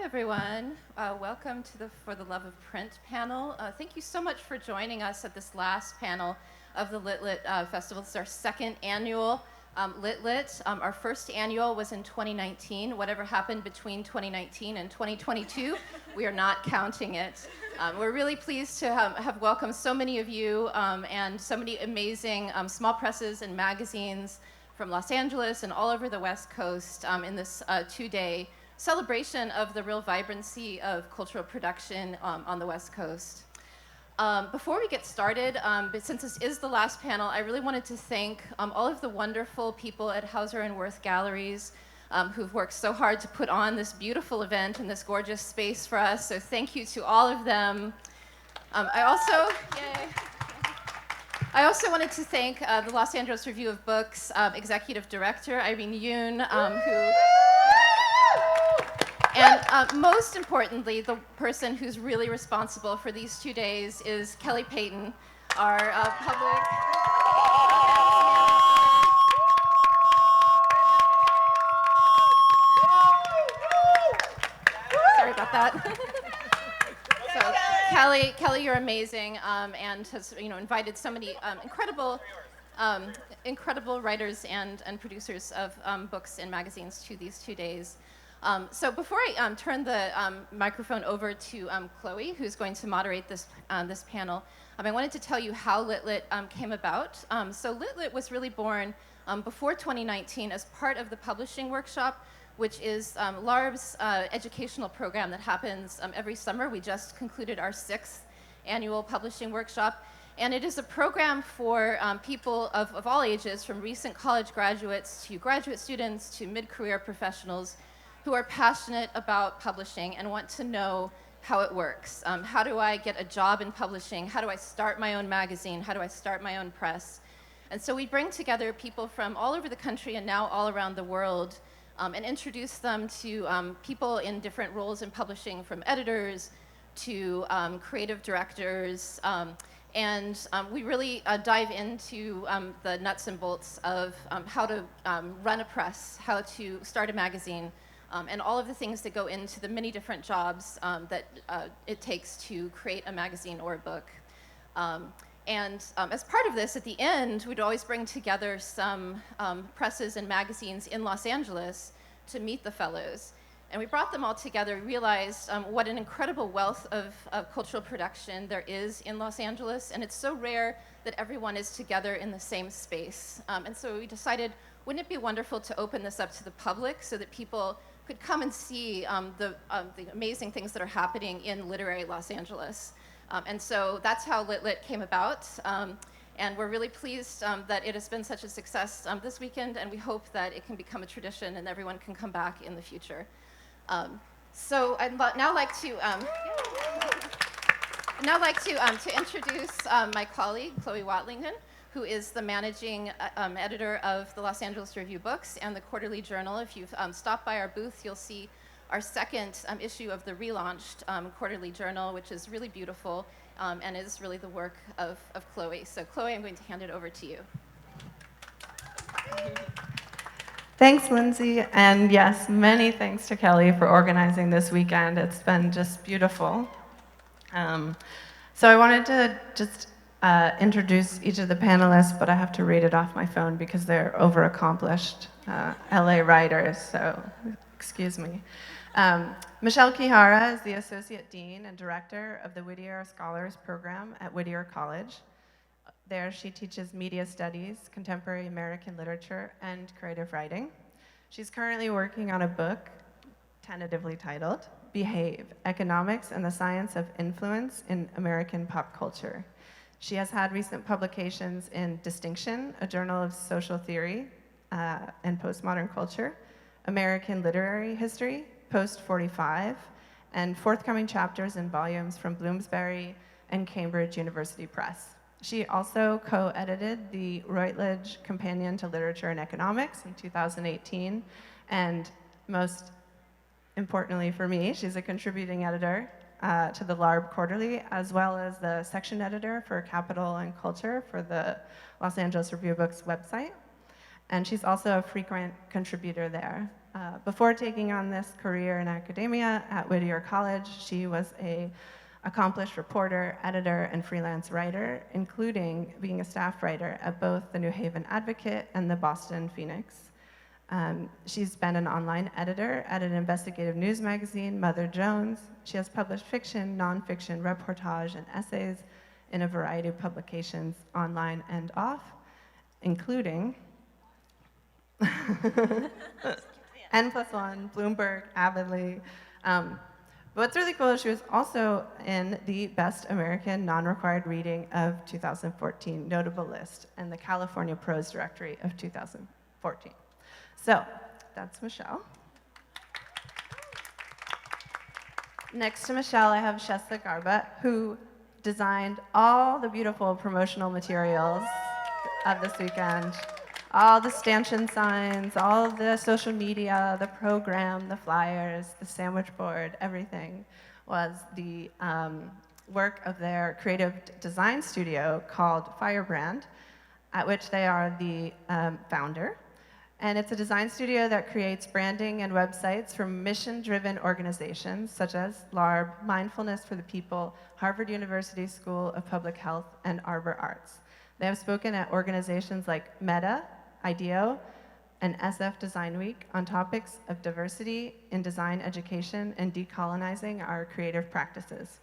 everyone. Welcome to the For the Love of Print panel. Thank you so much for joining us at this last panel of the LITLIT Festival. This is our second annual LITLIT. Our first annual was in 2019. Whatever happened between 2019 and 2022, we are not counting it. We're really pleased to have welcomed so many of you and so many amazing small presses and magazines from Los Angeles and all over the West Coast in this two-day celebration of the real vibrancy of cultural production on the West Coast. Before we get started, but since this is the last panel, I really wanted to thank all of the wonderful people at Hauser Wirth Galleries who've worked so hard to put on this beautiful event in this gorgeous space for us. So thank you to all of them. I also wanted to thank the Los Angeles Review of Books Executive Director Irene Yoon, and most importantly, the person who's really responsible for these 2 days is Kelly Payton, our public. Sorry about that. So Kelly, you're amazing, and has invited so many incredible writers and producers of books and magazines to these 2 days. So before I turn the microphone over to Chloe, who's going to moderate this panel, I wanted to tell you how LITLIT came about. So LITLIT was really born before 2019 as part of the publishing workshop, which is LARB's educational program that happens every summer. We just concluded our 6th annual publishing workshop. And it is a program for people of all ages, from recent college graduates to graduate students to mid-career professionals who are passionate about publishing and want to know how it works. How do I get a job in publishing? How do I start my own magazine? How do I start my own press? And so we bring together people from all over the country and now all around the world and introduce them to people in different roles in publishing, from editors to creative directors. And we really dive into the nuts and bolts of how to run a press, how to start a magazine, and all of the things that go into the many different jobs that it takes to create a magazine or a book. And as part of this, at the end, we'd always bring together some presses and magazines in Los Angeles to meet the fellows. And we brought them all together, realized what an incredible wealth of cultural production there is in Los Angeles, and it's so rare that everyone is together in the same space. And so we decided, wouldn't it be wonderful to open this up to the public so that people could come and see the amazing things that are happening in literary Los Angeles. And so that's how LITLIT came about. And we're really pleased that it has been such a success this weekend, and we hope that it can become a tradition and everyone can come back in the future. So I'd now like to introduce my colleague, Chloe Watlinghan, who is the managing editor of the Los Angeles Review Books and the Quarterly Journal. If you've stopped by our booth, you'll see our second issue of the relaunched Quarterly Journal, which is really beautiful and is really the work of Chloe. So Chloe, I'm going to hand it over to you. Thanks, Lindsay, and yes, many thanks to Kelly for organizing this weekend. It's been just beautiful. So I wanted to just introduce each of the panelists, but I have to read it off my phone because they're overaccomplished LA writers, so excuse me. Michelle Chihara is the Associate Dean and Director of the Whittier Scholars Program at Whittier College. There she teaches media studies, contemporary American literature, and creative writing. She's currently working on a book, tentatively titled, Behave, Economics and the Science of Influence in American Pop Culture. She has had recent publications in Distinction, a journal of social theory and postmodern culture, American Literary History, Post 45, and forthcoming chapters and volumes from Bloomsbury and Cambridge University Press. She also co-edited the Routledge Companion to Literature and Economics in 2018, and most importantly for me, she's a contributing editor to the LARB Quarterly, as well as the section editor for Capital and Culture for the Los Angeles Review of Books website. And she's also a frequent contributor there. before taking on this career in academia at Whittier College, she was an accomplished reporter, editor, and freelance writer, including being a staff writer at both the New Haven Advocate and the Boston Phoenix. She's been an online editor at an investigative news magazine, Mother Jones. She has published fiction, nonfiction, reportage, and essays in a variety of publications, online and off, including N+1, Bloomberg, Avidly. But what's really cool is she was also in the Best American Non-Required Reading of 2014 notable list and the California Prose Directory of 2014. So that's Michelle. Next to Michelle, I have Schessa Garbutt, who designed all the beautiful promotional materials of this weekend. All the stanchion signs, all the social media, the program, the flyers, the sandwich board, everything was the work of their creative design studio called Firebrand, at which they are the founder. And it's a design studio that creates branding and websites for mission-driven organizations such as LARB, Mindfulness for the People, Harvard University School of Public Health, and Arbor Arts. They have spoken at organizations like Meta, IDEO, and SF Design Week on topics of diversity in design education and decolonizing our creative practices.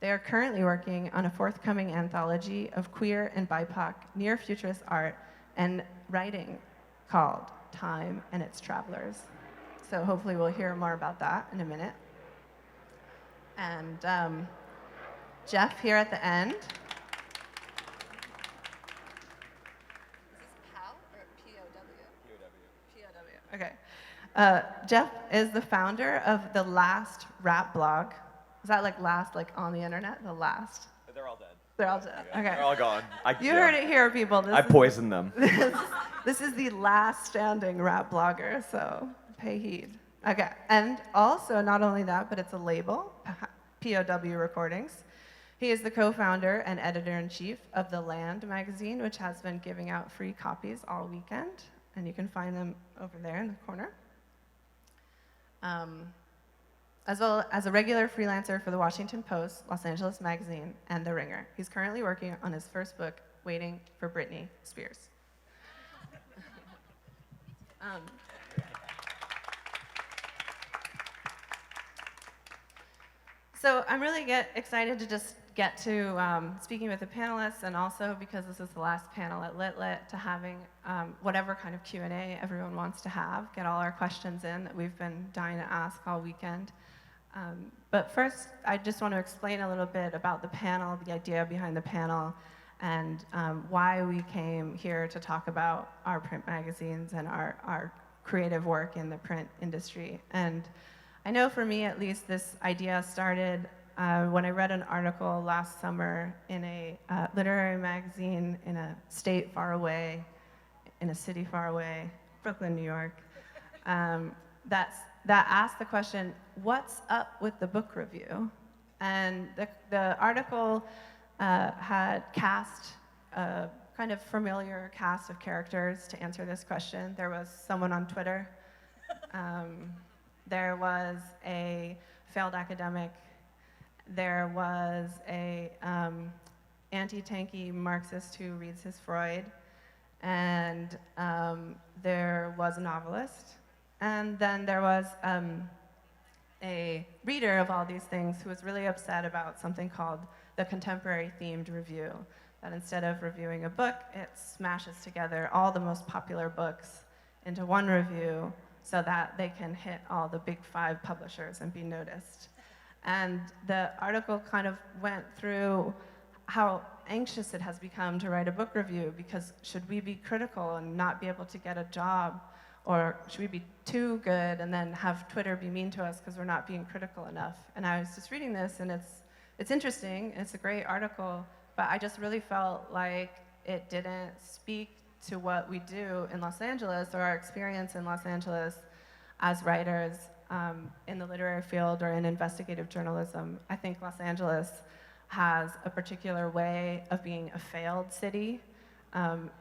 They are currently working on a forthcoming anthology of queer and BIPOC near-futurist art and writing called Time and Its Travelers. So hopefully we'll hear more about that in a minute. And Jeff here at the end. Is this POW or POW? POW. Okay. Jeff is the founder of the LAST rap blog. Is that like last, like on the internet? The LAST? They're all dead. They're all dead. Okay. They're all gone. You heard it here, people. I poisoned them. This is the last standing rap blogger, so pay heed. Okay, and also not only that, but it's a label, POW Recordings. He is the co-founder and editor-in-chief of theLAnd magazine, which has been giving out free copies all weekend, and you can find them over there in the corner. As well as a regular freelancer for the Washington Post, Los Angeles Magazine, and The Ringer. He's currently working on his first book, Waiting for Britney Spears. So I'm really excited to just get to speaking with the panelists, and also because this is the last panel at LITLIT, to having whatever kind of Q&A everyone wants to have, get all our questions in that we've been dying to ask all weekend. But first, I just want to explain a little bit about the panel, the idea behind the panel, and why we came here to talk about our print magazines and our creative work in the print industry. And I know for me, at least, this idea started when I read an article last summer in a literary magazine in a state far away, in a city far away, Brooklyn, New York, that asked the question, what's up with the book review? And the article had cast a kind of familiar cast of characters to answer this question. There was someone on Twitter. There was a failed academic. There was a anti-tanky Marxist who reads his Freud. And there was a novelist. And then there was a reader of all these things who was really upset about something called the contemporary themed review. That instead of reviewing a book, it smashes together all the most popular books into one review so that they can hit all the big 5 publishers and be noticed. And the article kind of went through how anxious it has become to write a book review, because should we be critical and not be able to get a job? Or should we be too good and then have Twitter be mean to us because we're not being critical enough? And I was just reading this, and it's interesting, and it's a great article, but I just really felt like it didn't speak to what we do in Los Angeles, or our experience in Los Angeles as writers in the literary field or in investigative journalism. I think Los Angeles has a particular way of being a failed city,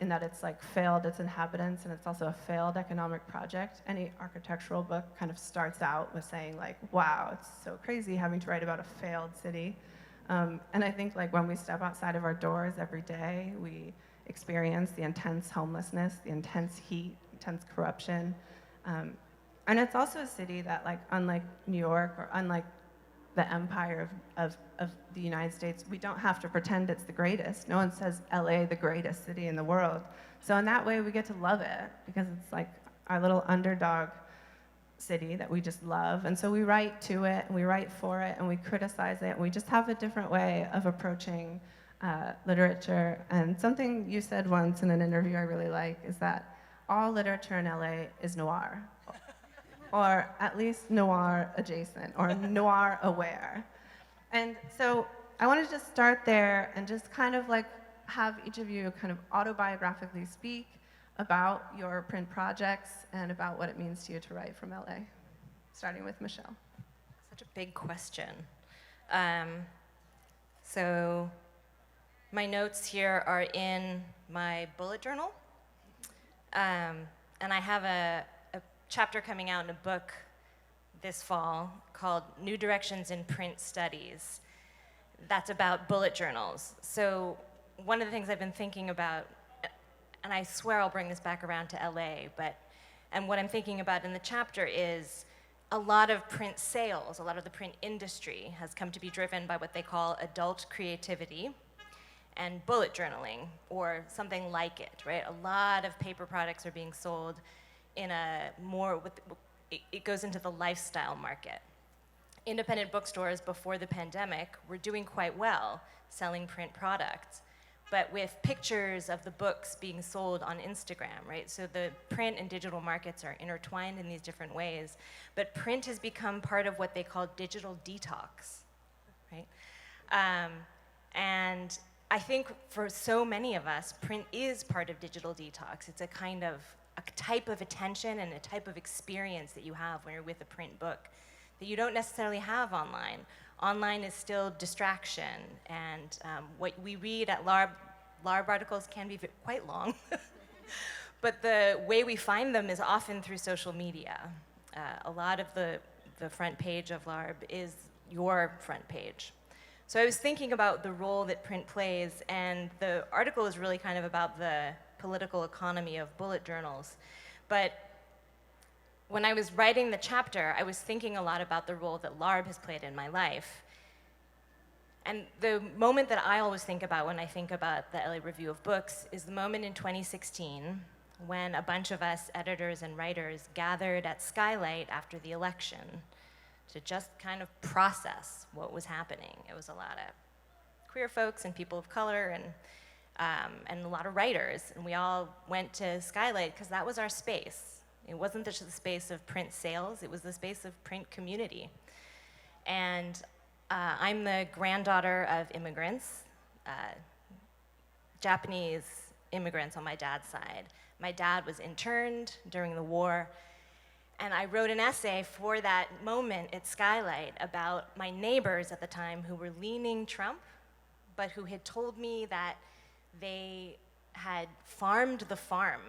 in that it's like failed its inhabitants and it's also a failed economic project. Any architectural book kind of starts out with saying like, wow, it's so crazy having to write about a failed city. And I think like when we step outside of our doors every day, we experience the intense homelessness, the intense heat, intense corruption. And it's also a city that, like, unlike New York or unlike the empire of the United States, we don't have to pretend it's the greatest. No one says LA the greatest city in the world. So in that way, we get to love it because it's like our little underdog city that we just love. And so we write to it, and we write for it, and we criticize it, and we just have a different way of approaching literature. And something you said once in an interview I really like is that all literature in LA is noir. Or at least noir adjacent, or noir aware. And so I want to just start there and just kind of like have each of you kind of autobiographically speak about your print projects and about what it means to you to write from LA, starting with Michelle. Such a big question. So my notes here are in my bullet journal. And I have a chapter coming out in a book this fall called New Directions in Print Studies. That's about bullet journals. So one of the things I've been thinking about, and I swear I'll bring this back around to LA, and what I'm thinking about in the chapter is a lot of print sales, a lot of the print industry has come to be driven by what they call adult creativity and bullet journaling, or something like it, right? A lot of paper products are being sold in a more, it goes into the lifestyle market. Independent bookstores before the pandemic were doing quite well selling print products, but with pictures of the books being sold on Instagram, right? So the print and digital markets are intertwined in these different ways, but print has become part of what they call digital detox, right? And I think for so many of us, print is part of digital detox. It's a kind of a type of attention and a type of experience that you have when you're with a print book that you don't necessarily have online. Online is still distraction, and what we read at LARB articles can be quite long, but the way we find them is often through social media. A lot of the front page of LARB is your front page. So I was thinking about the role that print plays, and the article is really kind of about the political economy of bullet journals. But when I was writing the chapter, I was thinking a lot about the role that LARB has played in my life. And the moment that I always think about when I think about the LA Review of Books is the moment in 2016 when a bunch of us editors and writers gathered at Skylight after the election to just kind of process what was happening. It was a lot of queer folks and people of color and a lot of writers, and we all went to Skylight because that was our space. It wasn't just the space of print sales, it was the space of print community. And I'm the granddaughter of immigrants, Japanese immigrants on my dad's side. My dad was interned during the war, and I wrote an essay for that moment at Skylight about my neighbors at the time who were leaning Trump, but who had told me that they had farmed the farm,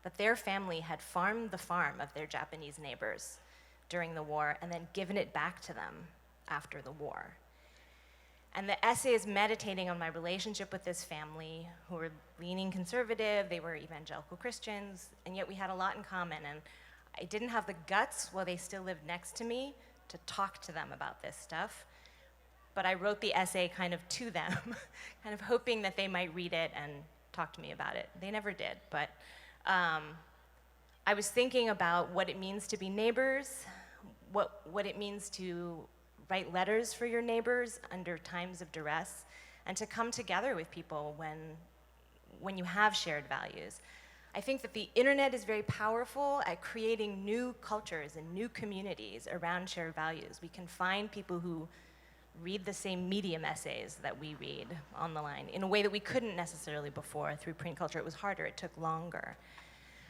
that their family had farmed the farm of their Japanese neighbors during the war and then given it back to them after the war. And the essay is meditating on my relationship with this family who were leaning conservative, they were evangelical Christians, and yet we had a lot in common. And I didn't have the guts, while they still lived next to me, to talk to them about this stuff. But I wrote the essay kind of to them, kind of hoping that they might read it and talk to me about it. They never did, but I was thinking about what it means to be neighbors, what it means to write letters for your neighbors under times of duress, and to come together with people when you have shared values. I think that the internet is very powerful at creating new cultures and new communities around shared values. We can find people who read the same Medium essays that we read on the line in a way that we couldn't necessarily before. Through print culture, it was harder, it took longer.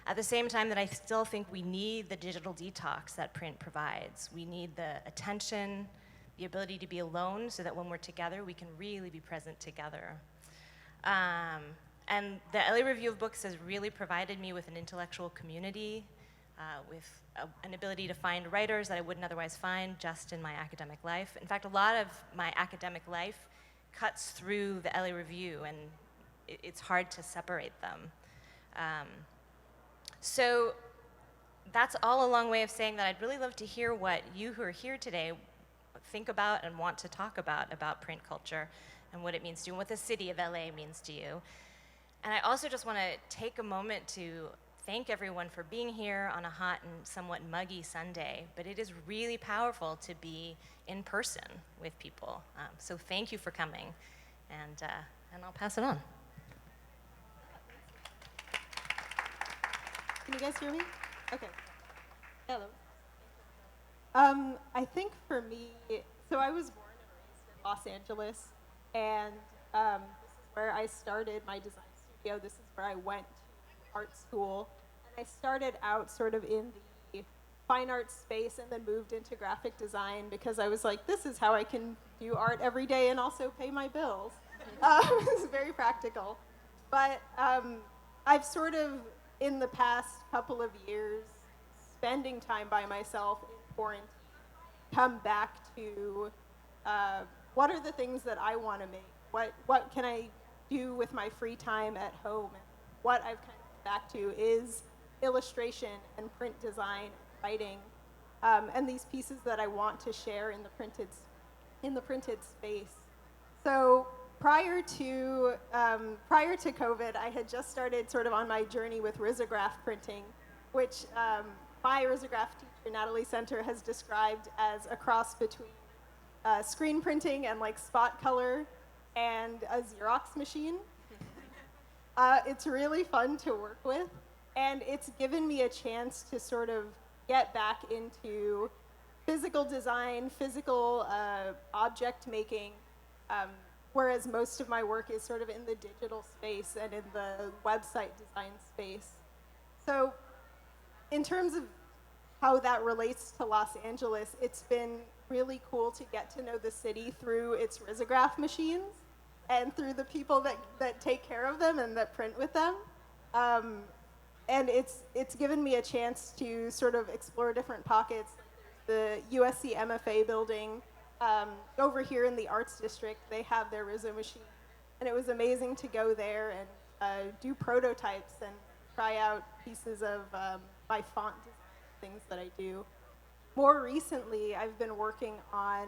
At the same time that I still think we need the digital detox that print provides. We need the attention, the ability to be alone so that when we're together, we can really be present together. And the LA Review of Books has really provided me with an intellectual community, with an ability to find writers that I wouldn't otherwise find just in my academic life. In fact, a lot of my academic life cuts through the LA Review, and it's hard to separate them. So that's all a long way of saying that I'd really love to hear what you who are here today think about and want to talk about print culture and what it means to you and what the city of LA means to you. And I also just want to take a moment to thank everyone for being here on a hot and somewhat muggy Sunday, but it is really powerful to be in person with people. So thank you for coming, and I'll pass it on. Can you guys hear me? Okay. Hello. I think for me, so I was born and raised in Los Angeles, and this is where I started my design studio. This is where I went to art school, and I started out sort of in the fine arts space and then moved into graphic design because I was like, this is how I can do art every day and also pay my bills. It's very practical. But I've sort of, in the past couple of years, spending time by myself in quarantine, come back to what are the things that I want to make? What can I do with my free time at home? And what I've kind of come back to is illustration and print design and writing, and these pieces that I want to share in the printed space. So prior to COVID, I had just started sort of on my journey with risograph printing, which my risograph teacher, Natalie Center, has described as a cross between screen printing and like spot color and a Xerox machine. It's really fun to work with, and it's given me a chance to sort of get back into physical design, physical object making, whereas most of my work is sort of in the digital space and in the website design space. So in terms of how that relates to Los Angeles, it's been really cool to get to know the city through its risograph machines and through the people that take care of them and that print with them. And it's given me a chance to sort of explore different pockets. The USC MFA building, over here in the Arts District, they have their Rizzo machine. And it was amazing to go there and do prototypes and try out pieces of my font design, things that I do. More recently, I've been working on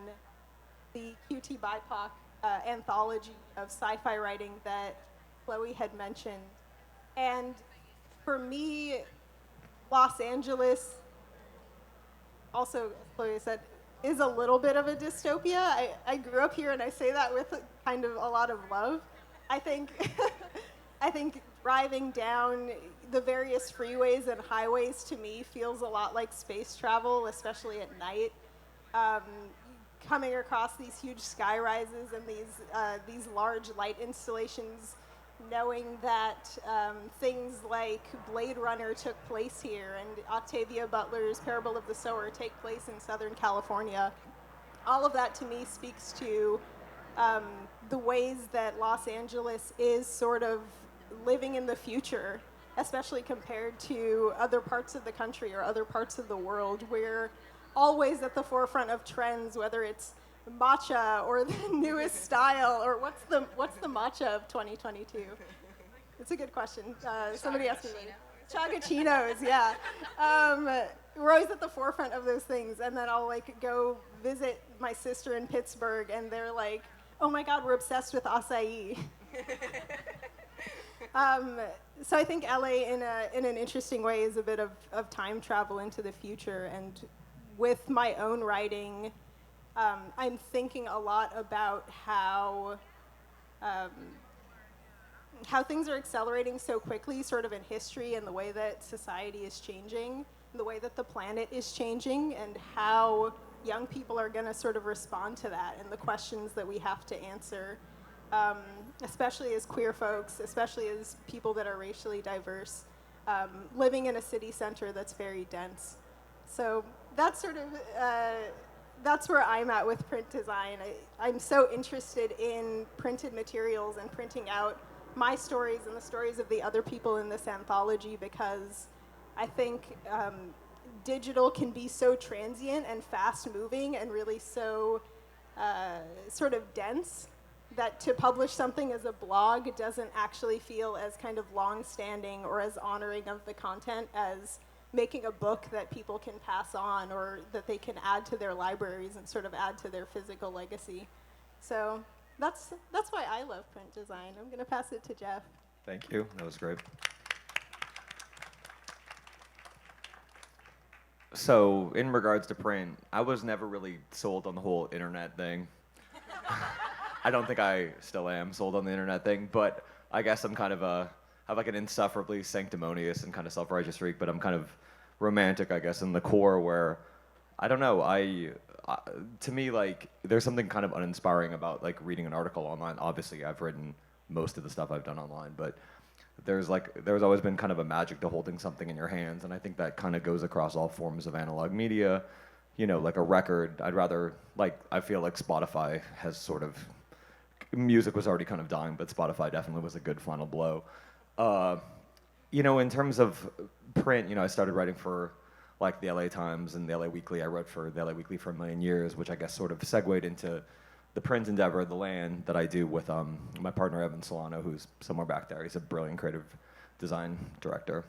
the QT BIPOC anthology of sci-fi writing that Chloe had mentioned. And for me, Los Angeles, also, as Chloe said, is a little bit of a dystopia. I grew up here, and I say that with kind of a lot of love. I think driving down the various freeways and highways to me feels a lot like space travel, especially at night. Coming across these huge sky rises and these large light installations, knowing that things like Blade Runner took place here and Octavia Butler's Parable of the Sower take place in Southern California. All of that to me speaks to the ways that Los Angeles is sort of living in the future, especially compared to other parts of the country or other parts of the world. We're always at the forefront of trends, whether it's matcha or the newest style, or what's the matcha of 2022? It's a good question. Somebody asked me. Chagachinos, yeah. We're always at the forefront of those things, and then I'll like go visit my sister in Pittsburgh, and they're like, "Oh my God, we're obsessed with acai." So I think LA, in an interesting way, is a bit of time travel into the future. And with my own writing, I'm thinking a lot about how things are accelerating so quickly, sort of in history, and the way that society is changing, and the way that the planet is changing, and how young people are going to sort of respond to that, and the questions that we have to answer, especially as queer folks, especially as people that are racially diverse, living in a city center that's very dense. So that's sort of, that's where I'm at with print design. I'm so interested in printed materials and printing out my stories and the stories of the other people in this anthology, because I think digital can be so transient and fast-moving and really so sort of dense that to publish something as a blog doesn't actually feel as kind of long-standing or as honoring of the content as making a book that people can pass on or that they can add to their libraries and sort of add to their physical legacy. So that's why I love print design. I'm going to pass it to Jeff. Thank you. That was great. So, in regards to print, I was never really sold on the whole internet thing. I don't think I still am sold on the internet thing, but I guess I'm kind of have like an insufferably sanctimonious and kind of self-righteous streak, but I'm kind of romantic, I guess, in the core where, I don't know, to me, like, there's something kind of uninspiring about, like, reading an article online. Obviously, I've written most of the stuff I've done online, but there's always been kind of a magic to holding something in your hands, and I think that kind of goes across all forms of analog media. You know, like a record, I feel like Spotify has sort of, music was already kind of dying, but Spotify definitely was a good final blow. You know, in terms of print, you know, I started writing for, like, the LA Times and the LA Weekly. I wrote for the LA Weekly for a million years, which I guess sort of segued into the print endeavor, theLAnd, that I do with my partner Evan Solano, who's somewhere back there. He's a brilliant creative design director.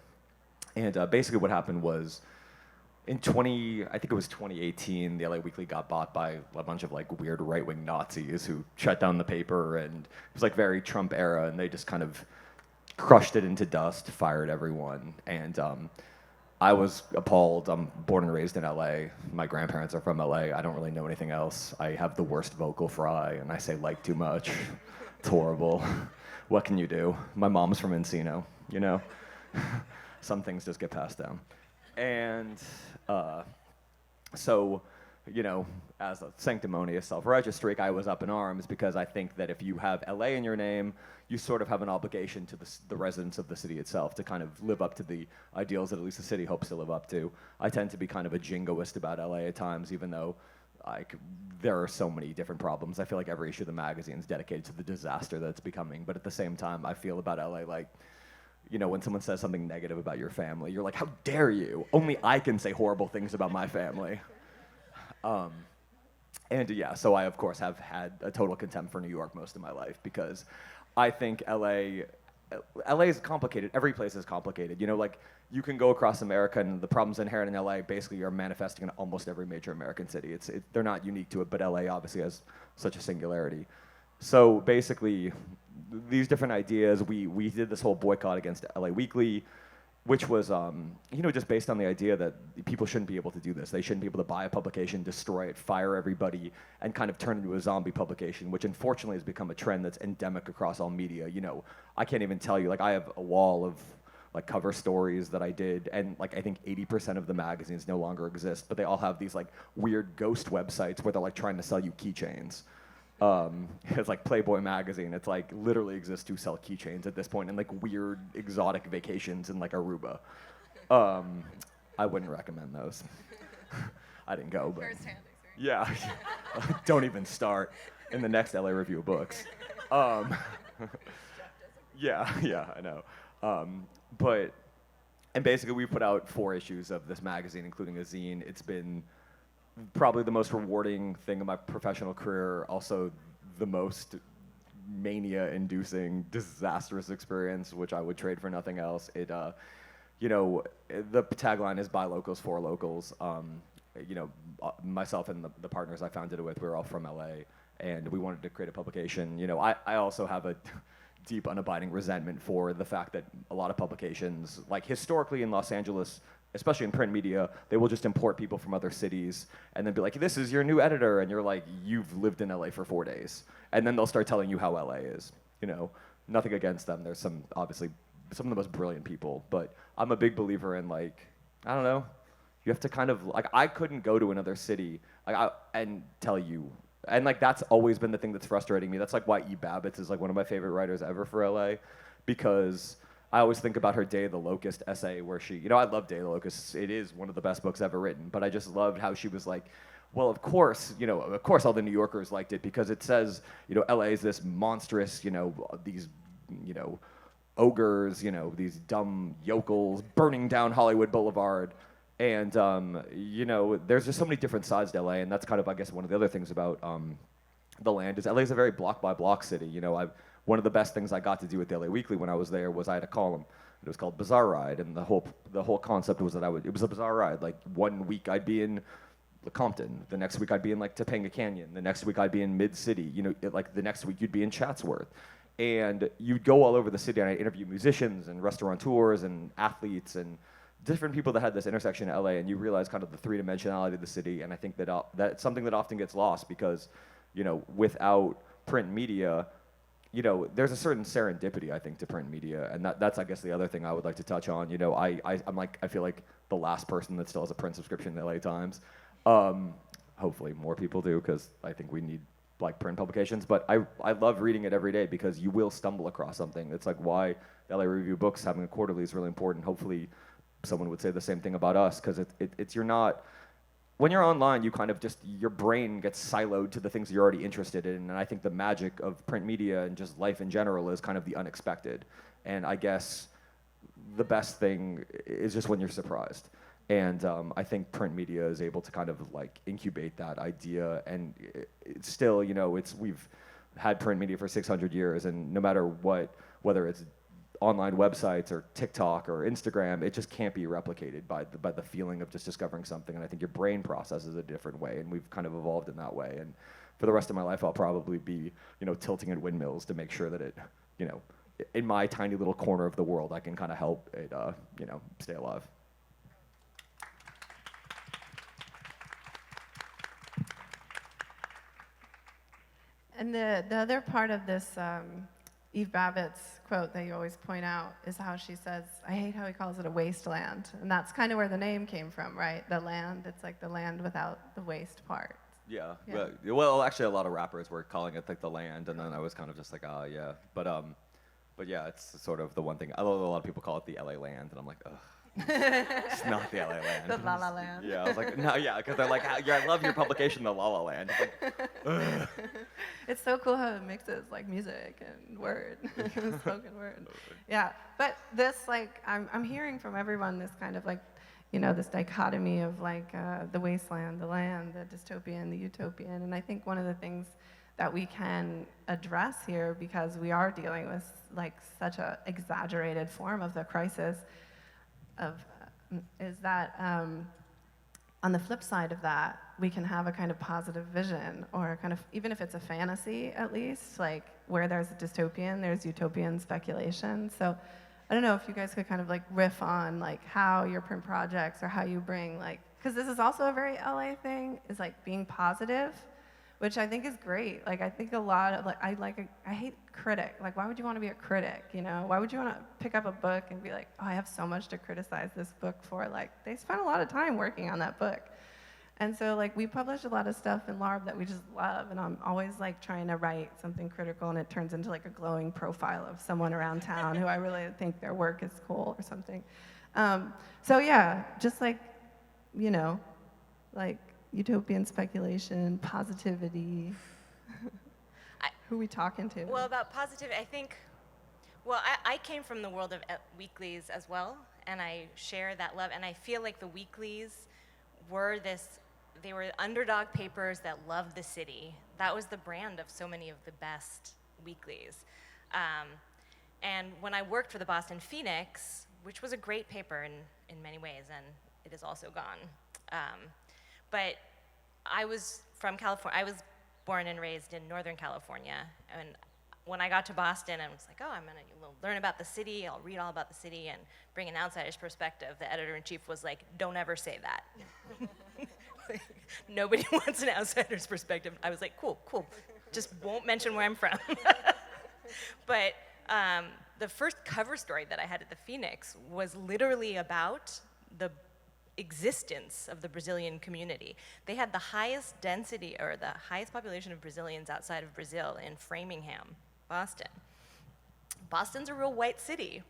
And basically what happened was, I think it was 2018, the LA Weekly got bought by a bunch of like weird right-wing Nazis who shut down the paper, and it was like very Trump era, and they just kind of crushed it into dust, fired everyone, and I was appalled. I'm born and raised in LA. My grandparents are from LA. I don't really know anything else. I have the worst vocal fry, and I say like too much. It's horrible. What can you do? My mom's from Encino, you know? Some things just get passed down. And so, you know, as a sanctimonious, self-righteous streak, I was up in arms because I think that if you have LA in your name, you sort of have an obligation to the residents of the city itself to kind of live up to the ideals that at least the city hopes to live up to. I tend to be kind of a jingoist about LA at times, even though there are so many different problems. I feel like every issue of the magazine is dedicated to the disaster that it's becoming, but at the same time, I feel about LA like, you know, when someone says something negative about your family, you're like, how dare you? Only I can say horrible things about my family. And yeah, so I, of course, have had a total contempt for New York most of my life because I think LA is complicated. Every place is complicated. You know, like, you can go across America and the problems inherent in LA basically are manifesting in almost every major American city. They're not unique to it, but LA obviously has such a singularity. So basically, these different ideas, we did this whole boycott against LA Weekly, which was, you know, just based on the idea that people shouldn't be able to do this. They shouldn't be able to buy a publication, destroy it, fire everybody, and kind of turn it into a zombie publication, which unfortunately has become a trend that's endemic across all media. You know, I can't even tell you, like, I have a wall of like cover stories that I did, and like I think 80% of the magazines no longer exist, but they all have these like weird ghost websites where they're like trying to sell you keychains. It's like Playboy magazine. It's like literally exists to sell keychains at this point, and like weird exotic vacations in like Aruba. I wouldn't recommend those. I didn't go, but First-hand experience. yeah, don't even start in the next LA Review of Books. Yeah, I know. And basically we put out 4 issues of this magazine, including a zine. It's been probably the most rewarding thing in my professional career, also the most mania-inducing, disastrous experience, which I would trade for nothing else. It, you know, the tagline is "Buy locals for locals." You know, myself and the partners I founded it with, we were all from LA, and we wanted to create a publication. You know, I also have a deep, unabiding resentment for the fact that a lot of publications, like historically in Los Angeles, especially in print media, they will just import people from other cities and then be like, this is your new editor, and you're like, you've lived in LA for 4 days. And then they'll start telling you how LA is. You know, nothing against them. There's obviously some of the most brilliant people, but I'm a big believer in, like, I don't know, you have to kind of, like, I couldn't go to another city and tell you. And like that's always been the thing that's frustrating me. That's like why E. Babbitts is like one of my favorite writers ever for LA, because I always think about her Day of the Locust essay where she, you know, I love Day of the Locust. It is one of the best books ever written, but I just loved how she was like, well, of course, you know, of course all the New Yorkers liked it because it says, you know, LA is this monstrous, you know, these ogres, these dumb yokels burning down Hollywood Boulevard. And, there's just so many different sides to LA, and that's kind of, I guess, one of the other things about theLAnd is LA is a very block-by-block city. One of the best things I got to do with the LA Weekly when I was there was I had a column. It was called Bizarre Ride, and the whole concept was that it was a bizarre ride. Like, one week I'd be in Compton, the next week I'd be in like Topanga Canyon, the next week I'd be in Mid-City, like the next week you'd be in Chatsworth. And you'd go all over the city, and I'd interview musicians and restaurateurs and athletes and different people that had this intersection in LA, and you realize kind of the three-dimensionality of the city. And I think that that's something that often gets lost because, without print media, there's a certain serendipity, I think, to print media, and that's I guess the other thing I would like to touch on. I feel like the last person that still has a print subscription in the LA Times. Hopefully more people do, because I think we need like print publications. But I love reading it every day because you will stumble across something. It's like why LA Review Books having a quarterly is really important. Hopefully someone would say the same thing about us, because you're not. When you're online, you kind of just, your brain gets siloed to the things you're already interested in, and I think the magic of print media and just life in general is kind of the unexpected. And I guess the best thing is just when you're surprised. And I think print media is able to kind of like incubate that idea, and it's still, we've had print media for 600 years, and no matter what, whether it's online websites or TikTok or Instagram, it just can't be replicated by the feeling of just discovering something. And I think your brain processes a different way, and we've kind of evolved in that way. And for the rest of my life, I'll probably be, tilting at windmills to make sure that it, in my tiny little corner of the world, I can kind of help it, stay alive. And the other part of this Eve Babbitt's quote that you always point out is how she says, I hate how he calls it a wasteland. And that's kind of where the name came from, right? The land, it's like the land without the waste part. Yeah. Well, actually, a lot of rappers were calling it like the land, and then I was kind of just like, yeah. But yeah, it's sort of the one thing. Although a lot of people call it the LA land, and I'm like, ugh. It's not the LA land. The La La Land. Yeah, I was like, no, yeah, because they're like, yeah, I love your publication, the La La Land. It's like, it's so cool how it mixes like music and word, spoken word. Yeah, but this like I'm hearing from everyone this kind of like, this dichotomy of like the wasteland, the land, the dystopian, the utopian, and I think one of the things that we can address here, because we are dealing with like such a exaggerated form of the crisis, is that on the flip side of that, we can have a kind of positive vision, or kind of, even if it's a fantasy at least, like where there's a dystopian, there's utopian speculation. So I don't know if you guys could kind of like riff on like how your print projects, or how you bring like, because this is also a very LA thing, is like being positive, which I think is great. Like I think a lot of like, I hate critic. Like why would you want to be a critic, Why would you want to pick up a book and be like, oh, I have so much to criticize this book for? Like they spent a lot of time working on that book. And so like we publish a lot of stuff in LARB that we just love, and I'm always like trying to write something critical, and it turns into like a glowing profile of someone around town who I really think their work is cool or something. So yeah, just like, like utopian speculation, positivity. Who are we talking to? Well, about positivity, I think, I came from the world of weeklies as well, and I share that love, and I feel like the weeklies were they were underdog papers that loved the city. That was the brand of so many of the best weeklies. And when I worked for the Boston Phoenix, which was a great paper in many ways, and it is also gone, but I was from California. I was born and raised in Northern California, and when I got to Boston, I was like, oh, I'm gonna learn about the city, I'll read all about the city and bring an outsider's perspective. The editor-in-chief was like, don't ever say that. Like, nobody wants an outsider's perspective. I was like, cool, just won't mention where I'm from. But the first cover story that I had at the Phoenix was literally about the existence of the Brazilian community. They had the highest density, or the highest population of Brazilians outside of Brazil in Framingham, Boston. Boston's a real white city.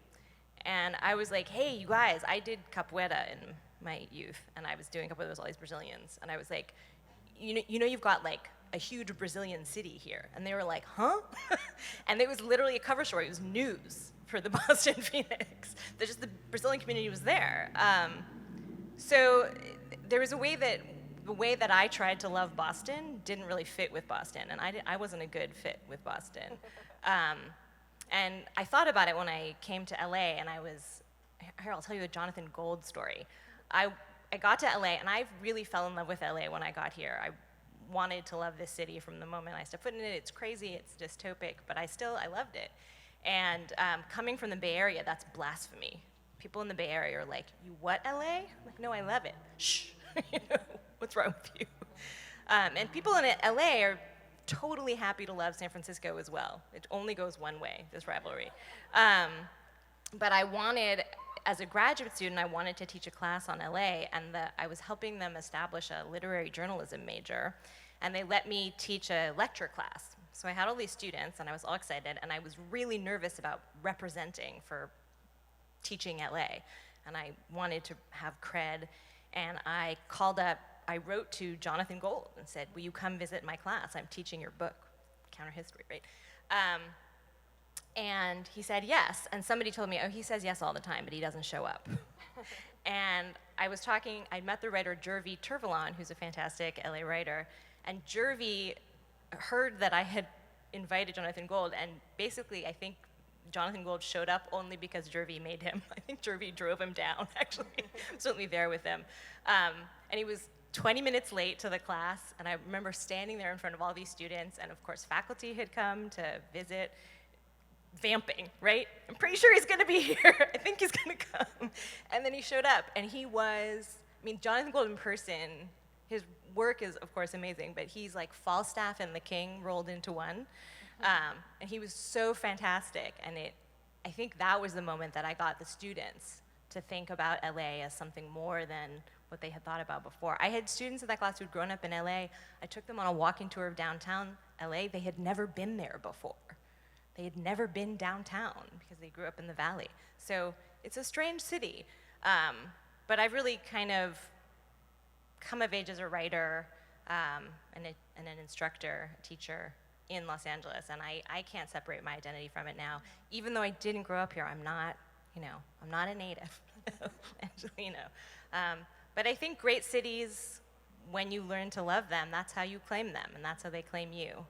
And I was like, hey, you guys, I did capoeira in my youth, and I was doing capoeira with all these Brazilians. And I was like, you know you've got like a huge Brazilian city here. And they were like, huh? And it was literally a cover story. It was news for the Boston Phoenix. Just the Brazilian community was there. So there was a way that the way that I tried to love Boston didn't really fit with Boston, and I wasn't a good fit with Boston. And I thought about it when I came to LA, and here, I'll tell you the Jonathan Gold story. I got to LA, and I really fell in love with LA when I got here. I wanted to love this city from the moment I stepped foot in it. It's crazy, it's dystopic, but I loved it. And coming from the Bay Area, that's blasphemy. People in the Bay Area are like, you what, LA? I'm like, no, I love it. Shh, you know, what's wrong with you? And people in LA are totally happy to love San Francisco as well. It only goes one way, this rivalry. But I wanted, as a graduate student, I wanted to teach a class on LA, and I was helping them establish a literary journalism major, and they let me teach a lecture class. So I had all these students, and I was all excited, and I was really nervous about representing for teaching LA, and I wanted to have cred, and I wrote to Jonathan Gold and said, will you come visit my class? I'm teaching your book, Counter History, right? And he said yes, and somebody told me, oh, he says yes all the time, but he doesn't show up. And I met the writer Jervy Turvalon, who's a fantastic LA writer, and Jervy heard that I had invited Jonathan Gold, and basically I think Jonathan Gold showed up only because Jervy made him. I think Jervy drove him down, actually. Certainly there with him. And he was 20 minutes late to the class, and I remember standing there in front of all these students, and of course faculty had come to visit, vamping, right? I'm pretty sure he's gonna be here. I think he's gonna come. And then he showed up, and Jonathan Gold in person, his work is, of course, amazing, but he's like Falstaff and the King rolled into one. And he was so fantastic, and I think that was the moment that I got the students to think about LA as something more than what they had thought about before. I had students in that class who'd grown up in LA. I took them on a walking tour of downtown LA. They had never been there before. They had never been downtown because they grew up in the valley. So it's a strange city. But I've really kind of come of age as a writer and an instructor, a teacher in Los Angeles, and I can't separate my identity from it now. Even though I didn't grow up here, I'm not a native, Angelino. But I think great cities, when you learn to love them, that's how you claim them, and that's how they claim you.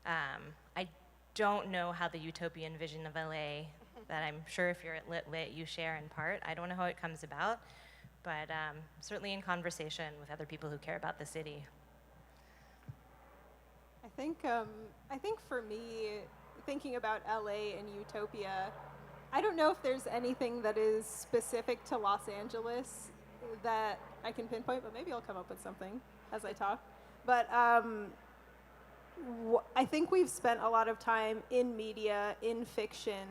I don't know how the utopian vision of LA that I'm sure if you're at LITLIT you share in part. I don't know how it comes about, but certainly in conversation with other people who care about the city. I think for me, thinking about LA and utopia, I don't know if there's anything that is specific to Los Angeles that I can pinpoint, but maybe I'll come up with something as I talk. But I think we've spent a lot of time in media, in fiction,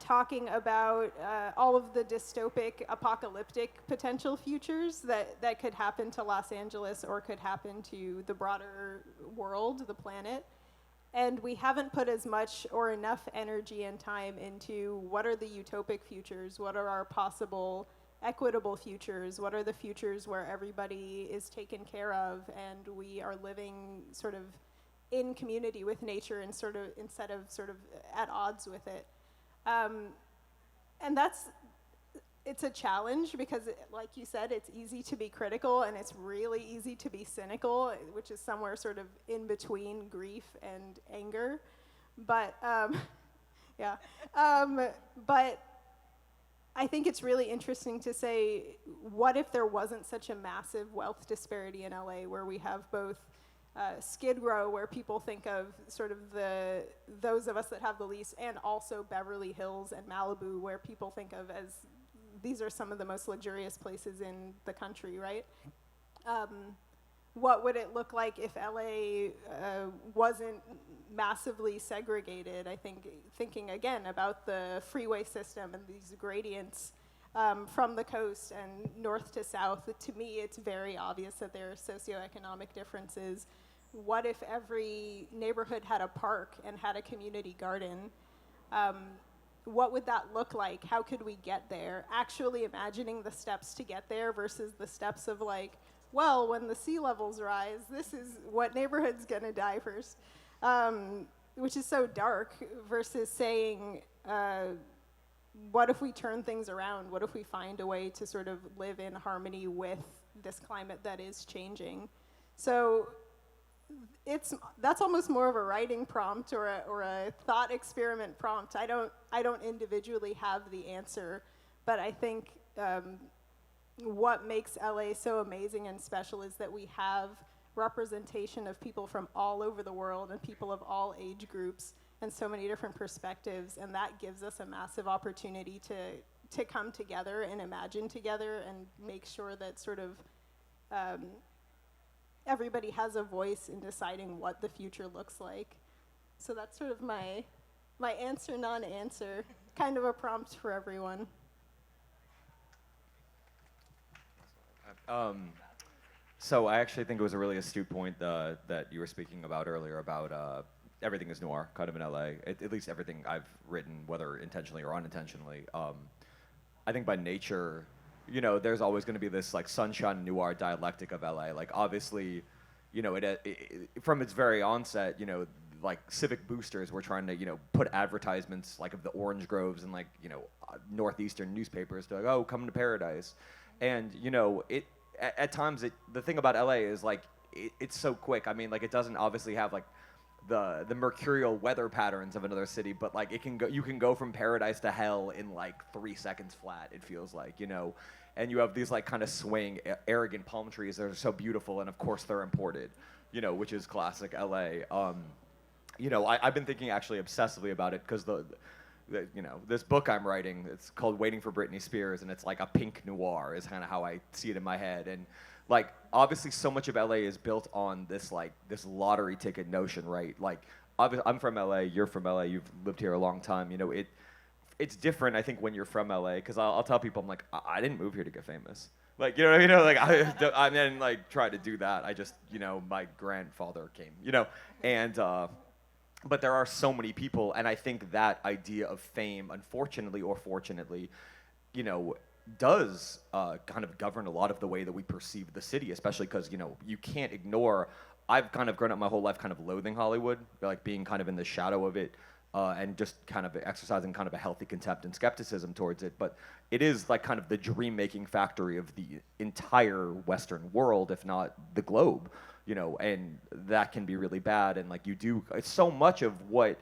talking about all of the dystopic, apocalyptic potential futures that could happen to Los Angeles or could happen to the broader world, the planet. And we haven't put as much or enough energy and time into what are the utopic futures, what are our possible equitable futures, what are the futures where everybody is taken care of and we are living sort of in community with nature and instead of at odds with it. And it's a challenge because, like you said, it's easy to be critical and it's really easy to be cynical, which is somewhere sort of in between grief and anger. But, but I think it's really interesting to say, what if there wasn't such a massive wealth disparity in LA where we have both Skid Row, where people think of sort of those of us that have the least, and also Beverly Hills and Malibu, where people think of as these are some of the most luxurious places in the country, right? What would it look like if LA wasn't massively segregated? I think thinking again about the freeway system and these gradients from the coast and north to south, to me it's very obvious that there are socioeconomic differences. What if every neighborhood had a park and had a community garden? What would that look like? How could we get there? Actually imagining the steps to get there versus the steps of like well, when the sea levels rise, this is what neighborhood's going to die first, which is so dark, versus saying, what if we turn things around? What if we find a way to sort of live in harmony with this climate that is changing? So that's almost more of a writing prompt or a thought experiment prompt. I don't individually have the answer, but I think what makes LA so amazing and special is that we have representation of people from all over the world and people of all age groups and so many different perspectives, and that gives us a massive opportunity to come together and imagine together and make sure that sort of everybody has a voice in deciding what the future looks like. So that's sort of my answer, non-answer, kind of a prompt for everyone. So I actually think it was a really astute point that you were speaking about earlier about everything is noir, kind of in LA. At least everything I've written, whether intentionally or unintentionally. I think by nature, you know, there's always going to be this like sunshine noir dialectic of LA. Like obviously, you know, it from its very onset, you know, like civic boosters were trying to, you know, put advertisements like of the orange groves and like, you know, northeastern newspapers to like, oh, come to paradise. And, you know, at times the thing about LA is like it's so quick. I mean, like it doesn't obviously have like the mercurial weather patterns of another city, but like you can go from paradise to hell in like 3 seconds flat, it feels like, you know. And you have these like kind of swaying, arrogant palm trees that are so beautiful, and of course they're imported, you know, which is classic LA. You know, I've been thinking actually obsessively about it because you know, this book I'm writing, it's called Waiting for Britney Spears, and it's like a pink noir is kind of how I see it in my head. And like, obviously so much of LA is built on this like, this lottery ticket notion, right? Like, I'm from LA, you're from LA, you've lived here a long time, you know, it's different, I think, when you're from LA, because I'll tell people, I'm like, I didn't move here to get famous. Like, you know, like, I didn't like try to do that. I just, you know, my grandfather came, you know, and, but there are so many people, and I think that idea of fame, unfortunately or fortunately, you know, does kind of govern a lot of the way that we perceive the city, especially because, you know, you can't ignore, I've kind of grown up my whole life kind of loathing Hollywood, like being kind of in the shadow of it, and just kind of exercising kind of a healthy contempt and skepticism towards it. But it is like kind of the dream-making factory of the entire Western world, if not the globe. You know, and that can be really bad. And like so much of what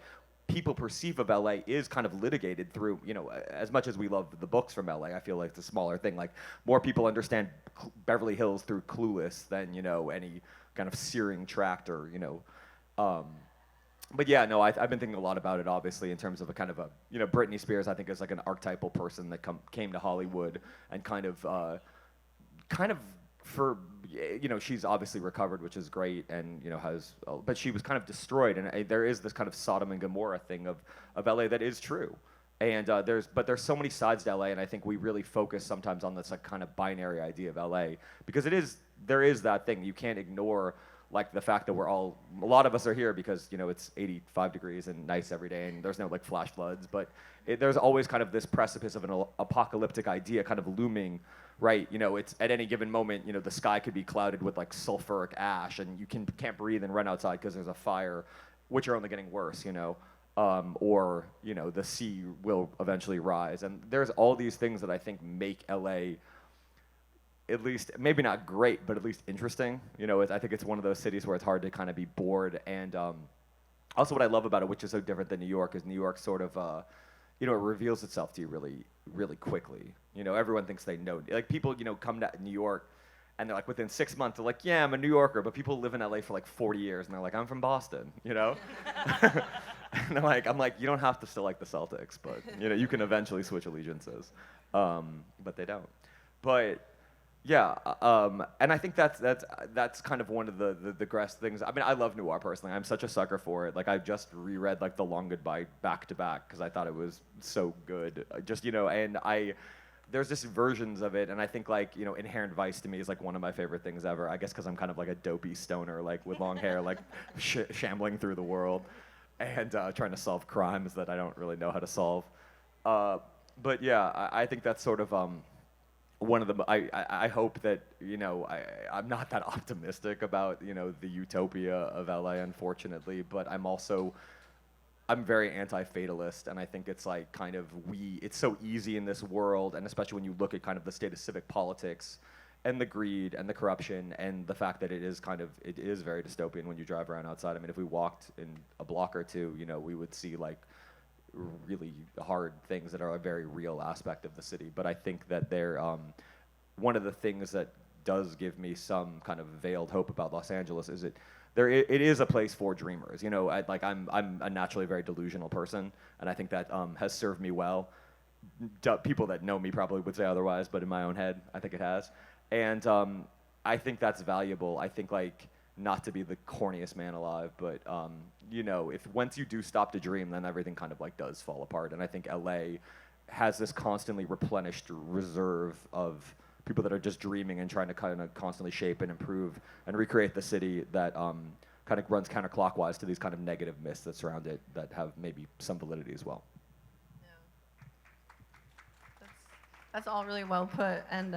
people perceive of LA is kind of litigated through, you know, as much as we love the books from LA, I feel like it's a smaller thing. Like more people understand Beverly Hills through Clueless than, you know, any kind of searing tractor, you know. But yeah, no, I've been thinking a lot about it, obviously, in terms of a kind of a, you know, Britney Spears, I think, is like an archetypal person that came to Hollywood and kind of for, you know, she's obviously recovered, which is great, and, you know, but she was kind of destroyed, and there is this kind of Sodom and Gomorrah thing of LA that is true. And there's so many sides to LA, and I think we really focus sometimes on this like kind of binary idea of LA, because there is that thing. You can't ignore like the fact that a lot of us are here because, you know, it's 85 degrees and nice every day, and there's no like flash floods, but there's always kind of this precipice of an apocalyptic idea kind of looming, right? You know, it's at any given moment, you know, the sky could be clouded with like sulfuric ash, and you can't breathe and run outside because there's a fire, which are only getting worse, you know. Or, you know, the sea will eventually rise. And there's all these things that I think make LA, at least, maybe not great, but at least interesting. You know, I think it's one of those cities where it's hard to kind of be bored. And also what I love about it, which is so different than New York, is New York sort of, you know, it reveals itself to you really, really quickly. You know, everyone thinks they know. Like, people, you know, come to New York, and they're like, within 6 months, they're like, yeah, I'm a New Yorker. But people live in LA for like 40 years, and they're like, I'm from Boston, you know? And I'm like, you don't have to still like the Celtics, but, you know, you can eventually switch allegiances. But they don't. But yeah, and I think that's kind of one of the best things. I mean, I love noir personally. I'm such a sucker for it. Like, I just reread like The Long Goodbye back to back because I thought it was so good. Just, you know, and there's just versions of it, and I think, like, you know, Inherent Vice to me is like one of my favorite things ever. I guess because I'm kind of like a dopey stoner, like with long hair, like shambling through the world and trying to solve crimes that I don't really know how to solve. But yeah, I think that's sort of one of the I hope that I'm not that optimistic about the utopia of LA, unfortunately, but I'm very anti-fatalist, and I think it's like it's so easy in this world, and especially when you look at kind of the state of civic politics and the greed and the corruption and the fact that it is very dystopian when you drive around outside. I mean, if we walked in a block or two, we would see like really hard things that are a very real aspect of the city. But I think that one of the things that does give me some kind of veiled hope about Los Angeles is it is a place for dreamers. I'm a naturally very delusional person, and I think that has served me well. People that know me probably would say otherwise, but in my own head, I think it has. And I think that's valuable. I think not to be the corniest man alive, but if once you do stop to dream, then everything kind of does fall apart. And I think LA has this constantly replenished reserve of people that are just dreaming and trying to kind of constantly shape and improve and recreate the city that kind of runs counterclockwise to these kind of negative myths that surround it that have maybe some validity as well. Yeah. That's all really well put. And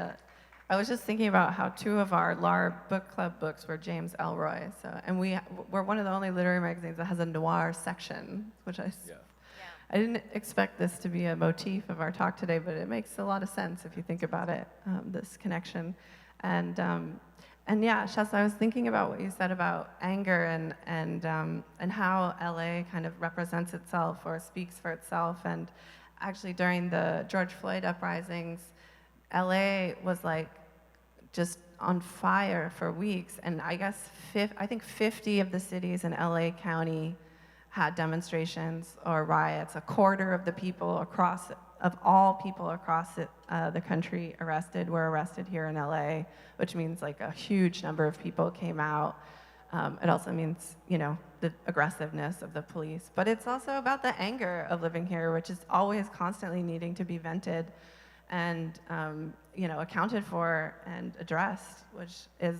I was just thinking about how 2 of our LARB book club books were James Ellroy. And we're one of the only literary magazines that has a noir section, which I didn't expect this to be a motif of our talk today, but it makes a lot of sense if you think about it, this connection. And yeah, Schessa, I was thinking about what you said about anger and how LA kind of represents itself or speaks for itself. And actually during the George Floyd uprisings, LA was just on fire for weeks. And I guess I think 50 of the cities in LA County had demonstrations or riots. A quarter of the people all people across the country were arrested here in LA, which means a huge number of people came out. It also means, the aggressiveness of the police. But it's also about the anger of living here, which is always constantly needing to be vented and accounted for and addressed, which is,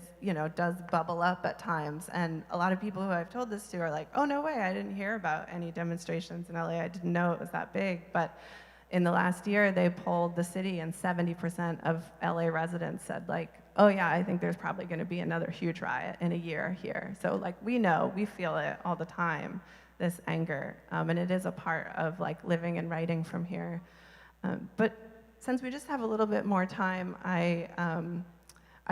does bubble up at times. And a lot of people who I've told this to are like, oh, no way, I didn't hear about any demonstrations in LA. I didn't know it was that big. But in the last year, they polled the city, and 70% of LA residents said, oh, yeah, I think there's probably going to be another huge riot in a year here. So, we feel it all the time, this anger. And it is a part of, living and writing from here. But since we just have a little bit more time, I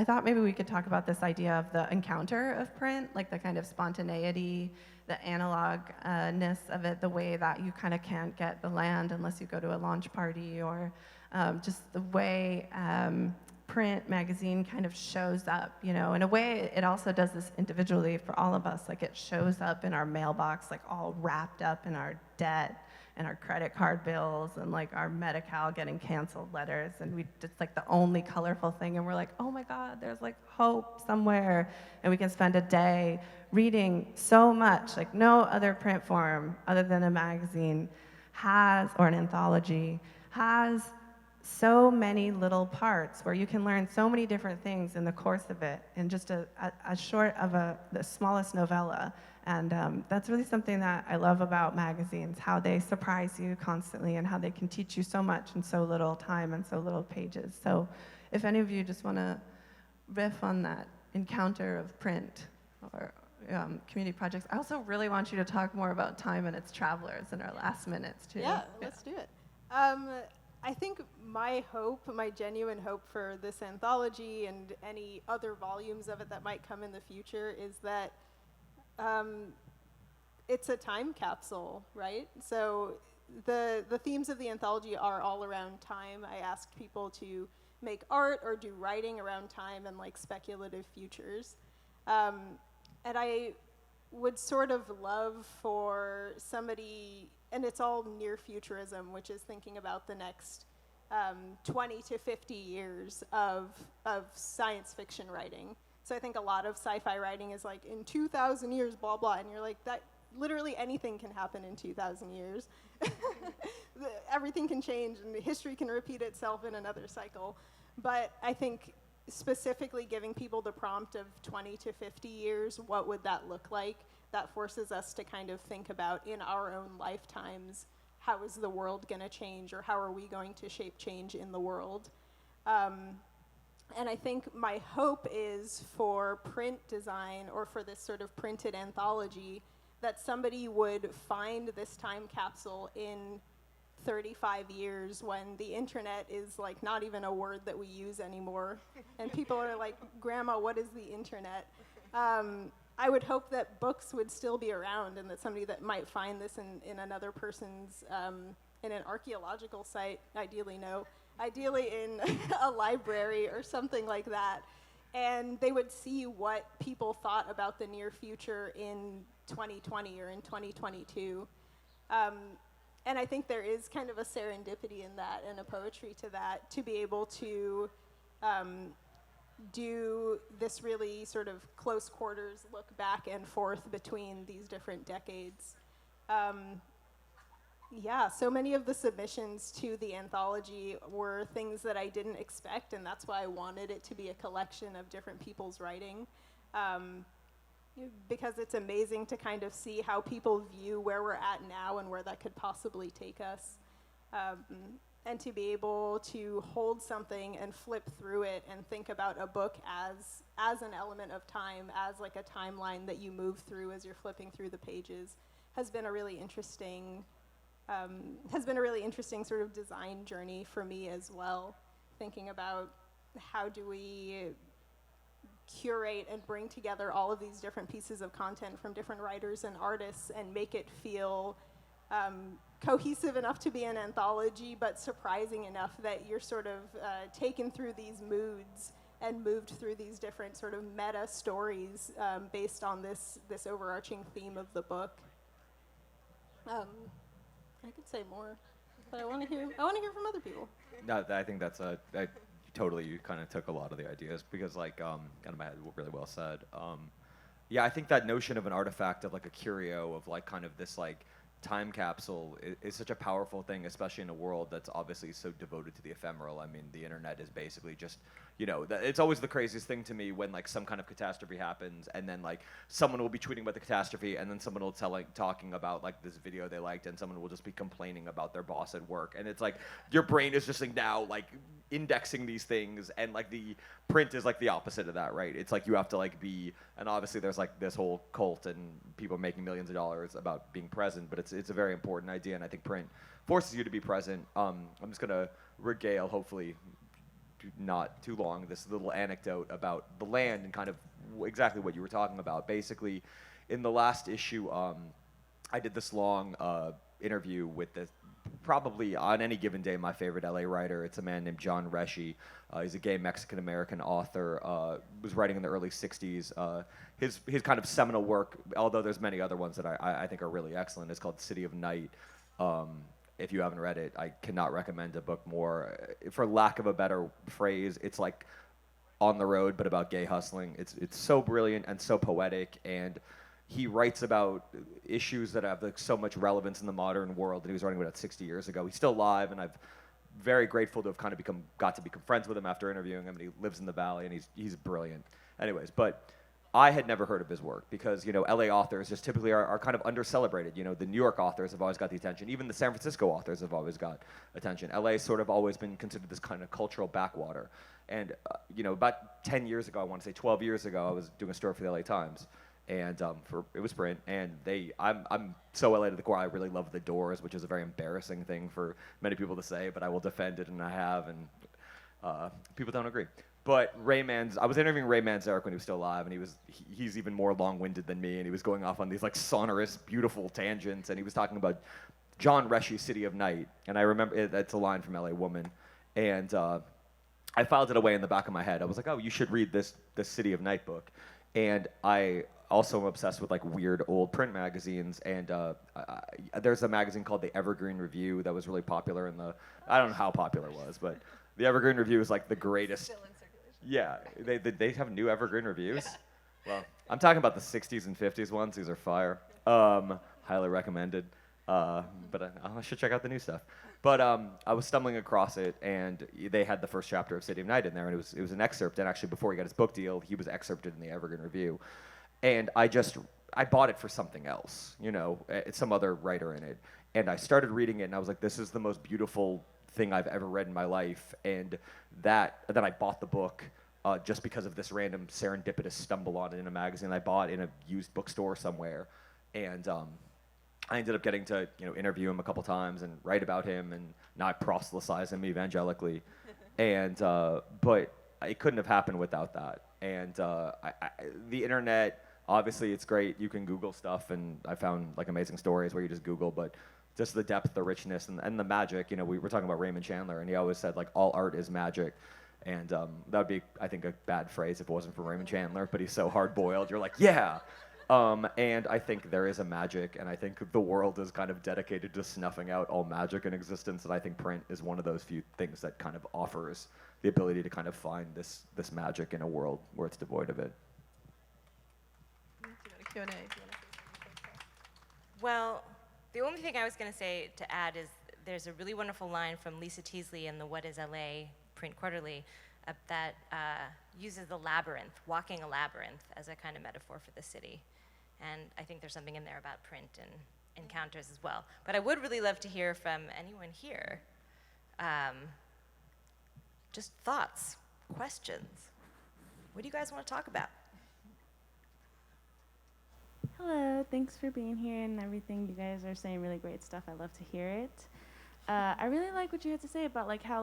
thought maybe we could talk about this idea of the encounter of print, the kind of spontaneity, the analogness of it, the way that you kind of can't get the land unless you go to a launch party, or just the way print magazine kind of shows up. In a way, it also does this individually for all of us. It shows up in our mailbox, all wrapped up in our debt and our credit card bills and our Medi-Cal getting canceled letters, and it's the only colorful thing, and we're like, oh my God, there's hope somewhere, and we can spend a day reading so much. No other print form other than a magazine or an anthology has so many little parts where you can learn so many different things in the course of it in just a short of the smallest novella. And that's really something that I love about magazines, how they surprise you constantly and how they can teach you so much in so little time and so little pages. So if any of you just want to riff on that encounter of print or community projects, I also really want you to talk more about time and its travelers in our last minutes, too. Yeah, let's do it. I think my genuine hope for this anthology and any other volumes of it that might come in the future is that it's a time capsule, right? So the themes of the anthology are all around time. I asked people to make art or do writing around time and speculative futures. And I would sort of love for somebody, and it's all near futurism, which is thinking about the next 20 to 50 years of science fiction writing. So I think a lot of sci-fi writing is in 2,000 years, blah, blah, and you're that literally anything can happen in 2,000 years. Everything can change, and history can repeat itself in another cycle. But I think specifically giving people the prompt of 20 to 50 years, what would that look like? That forces us to kind of think about, in our own lifetimes, how is the world going to change, or how are we going to shape change in the world? And I think my hope is for print design, or for this sort of printed anthology, that somebody would find this time capsule in 35 years when the internet is like not even a word that we use anymore. And people are like, Grandma, what is the internet? I would hope that books would still be around, and that somebody that might find this in another person's, in an archaeological site, ideally in a library or something like that, and they would see what people thought about the near future in 2020 or in 2022. And I think there is kind of a serendipity in that, and a poetry to that, to be able to do this really sort of close quarters look back and forth between these different decades. Yeah, so many of the submissions to the anthology were things that I didn't expect, and that's why I wanted it to be a collection of different people's writing, because it's amazing to kind of see how people view where we're at now and where that could possibly take us, and to be able to hold something and flip through it and think about a book as an element of time, as like a timeline that you move through as you're flipping through the pages, has been a really interesting sort of design journey for me as well, thinking about how do we curate and bring together all of these different pieces of content from different writers and artists and make it feel cohesive enough to be an anthology, but surprising enough that you're sort of taken through these moods and moved through these different sort of meta stories based on this overarching theme of the book. I could say more, but I want to hear from other people. No, I think that's totally, you kind of took a lot of the ideas, because like kind of my head really well said. Yeah, I think that notion of an artifact, of like a curio, of like kind of this like time capsule is such a powerful thing, especially in a world that's obviously so devoted to the ephemeral. I mean, the internet is basically just, it's always the craziest thing to me when like some kind of catastrophe happens, and then like someone will be tweeting about the catastrophe, and then someone will talking about like this video they liked, and someone will just be complaining about their boss at work, and it's like your brain is just like now like indexing these things, and like the print is like the opposite of that, right? It's like you have to like be, and obviously there's like this whole cult and people making millions of dollars about being present, but it's a very important idea, and I think print forces you to be present. I'm just gonna regale, hopefully not too long, this little anecdote about theLAnd and kind of exactly what you were talking about. Basically, in the last issue, I did this long interview with this, probably on any given day, my favorite LA writer. It's a man named John Reschi. He's a gay Mexican-American author, was writing in the early 60s. His kind of seminal work, although there's many other ones that I think are really excellent, is called City of Night. If you haven't read it, I cannot recommend a book more. For lack of a better phrase, it's like On the Road, but about gay hustling. It's so brilliant and so poetic, and he writes about issues that have like so much relevance in the modern world, and he was writing about it 60 years ago. He's still alive, and I'm very grateful to have kind of got to become friends with him after interviewing him, and he lives in the Valley, and he's brilliant. Anyways, but I had never heard of his work because, LA authors just typically are kind of under-celebrated. The New York authors have always got the attention. Even the San Francisco authors have always got attention. LA's sort of always been considered this kind of cultural backwater. And, about 10 years ago, I want to say 12 years ago, I was doing a story for the LA Times. And it was print, and I'm so LA to the core. I really love The Doors, which is a very embarrassing thing for many people to say, but I will defend it, and I have, and people don't agree. But I was interviewing Ray Manzarek when he was still alive, and he's even more long-winded than me, and he was going off on these like sonorous, beautiful tangents, and he was talking about John Reschi's City of Night, and I remember that's a line from LA Woman, and I filed it away in the back of my head. I was like, oh, you should read this City of Night book, and I also am obsessed with like weird old print magazines, and there's a magazine called the Evergreen Review that was really popular I don't know how popular it was, but the Evergreen Review is like the greatest. Still in circulation. Yeah, they have new Evergreen Reviews. Yeah. Well, I'm talking about the 60s and 50s ones. These are fire. Highly recommended. But I should check out the new stuff. But I was stumbling across it, and they had the first chapter of City of Night in there, and it was an excerpt. And actually, before he got his book deal, he was excerpted in the Evergreen Review. And I bought it for something else, some other writer in it. And I started reading it, and I was like, this is the most beautiful thing I've ever read in my life, and then I bought the book just because of this random serendipitous stumble on it in a magazine I bought in a used bookstore somewhere, and I ended up getting to interview him a couple times and write about him, and now I proselytize him evangelically, and but it couldn't have happened without that. And the internet, obviously, it's great. You can Google stuff, and I found like amazing stories where you just Google, but just the depth, the richness, and the magic. We were talking about Raymond Chandler, and he always said like all art is magic. And that would be, I think, a bad phrase if it wasn't for Raymond Chandler, but he's so hard-boiled. You're like, yeah. And I think there is a magic, and I think the world is kind of dedicated to snuffing out all magic in existence, and I think print is one of those few things that kind of offers the ability to kind of find this magic in a world where it's devoid of it. Q&A. Well, the only thing I was going to say to add is there's a really wonderful line from Lisa Teasley in the What is LA Print Quarterly that uses the labyrinth, walking a labyrinth, as a kind of metaphor for the city. And I think there's something in there about print and encounters as well. But I would really love to hear from anyone here. Just thoughts, questions. What do you guys want to talk about? Hello, thanks for being here and everything. You guys are saying really great stuff. I love to hear it. I really like what you had to say about like how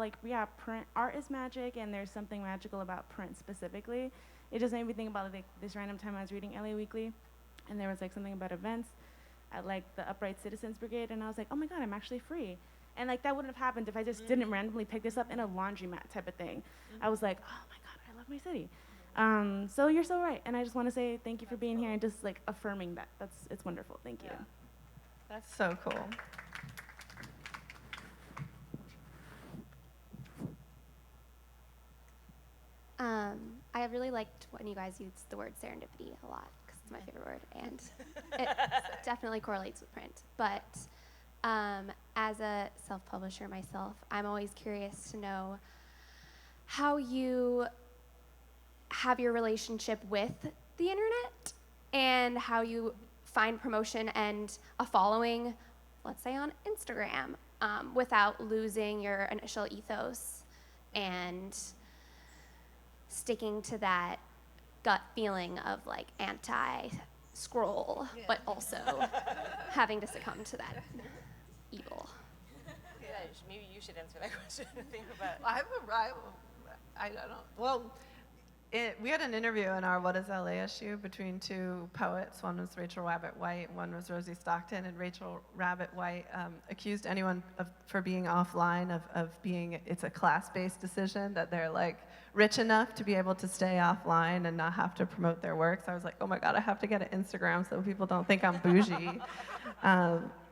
print art is magic, and there's something magical about print specifically. It just made me think about like this random time I was reading LA Weekly, and there was like something about events at like the Upright Citizens Brigade, and I was like, oh my God, I'm actually free. And like that wouldn't have happened if I just didn't randomly pick this up in a laundromat type of thing. I was like, oh my God, I love my city. So you're so right, and I just want to say thank you for being here and just like affirming that. It's wonderful. Thank you. That's so cool. I really liked when you guys used the word serendipity a lot, because it's my favorite word, and it definitely correlates with print. But as a self-publisher myself, I'm always curious to know how you have your relationship with the internet and how you find promotion and a following, let's say on Instagram, without losing your initial ethos and sticking to that gut feeling of like anti-scroll, but also having to succumb to that evil. Yeah, maybe you should answer that question. Think about. I don't know. Well, we had an interview in our What is LA issue between two poets. One was Rachel Rabbit White, one was Rosie Stockton, and Rachel Rabbit White accused anyone for being offline of being, it's a class-based decision, that they're like rich enough to be able to stay offline and not have to promote their work. So I was like, oh my God, I have to get an Instagram so people don't think I'm bougie.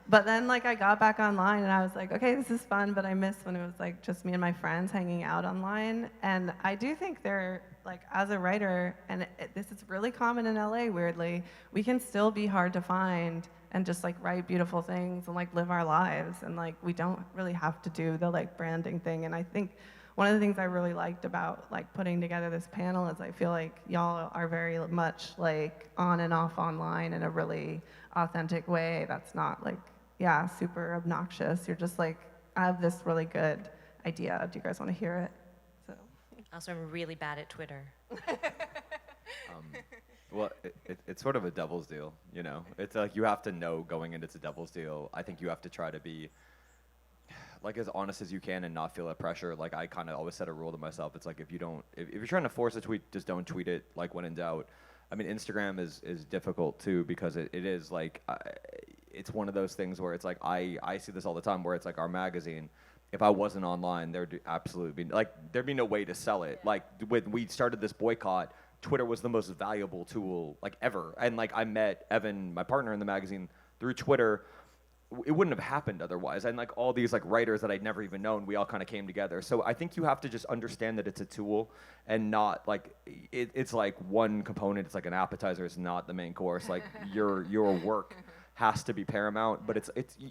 But then like I got back online and I was like, okay, this is fun, but I miss when it was like just me and my friends hanging out online. And I do think they're like, as a writer, and this is really common in LA, weirdly, we can still be hard to find and just like write beautiful things and like live our lives. And like, we don't really have to do the like branding thing. And I think one of the things I really liked about like putting together this panel is I feel like y'all are very much like on and off online in a really authentic way that's not like, yeah, super obnoxious. You're just like, I have this really good idea. Do you guys want to hear it? So. Also, I'm really bad at Twitter. Well, it's sort of a devil's deal, you know? It's like you have to know going into it's a devil's deal. I think you have to try to be like as honest as you can and not feel that pressure. Like I kind of always set a rule to myself. It's like if you're trying to force a tweet, just don't tweet it like when in doubt. I mean, Instagram is difficult too because it is like, it's one of those things where it's like, I see this all the time where it's like our magazine, if I wasn't online, there'd absolutely be, like, there'd be no way to sell it. Like, when we started this boycott, Twitter was the most valuable tool, like, ever. And, like, I met Evan, my partner in the magazine, through Twitter. It wouldn't have happened otherwise. And, like, all these, like, writers that I'd never even known, we all kind of came together. So I think you have to just understand that it's a tool and not, like, it's, like, one component. It's, like, an appetizer. It's not the main course. Like, your work has to be paramount. But it's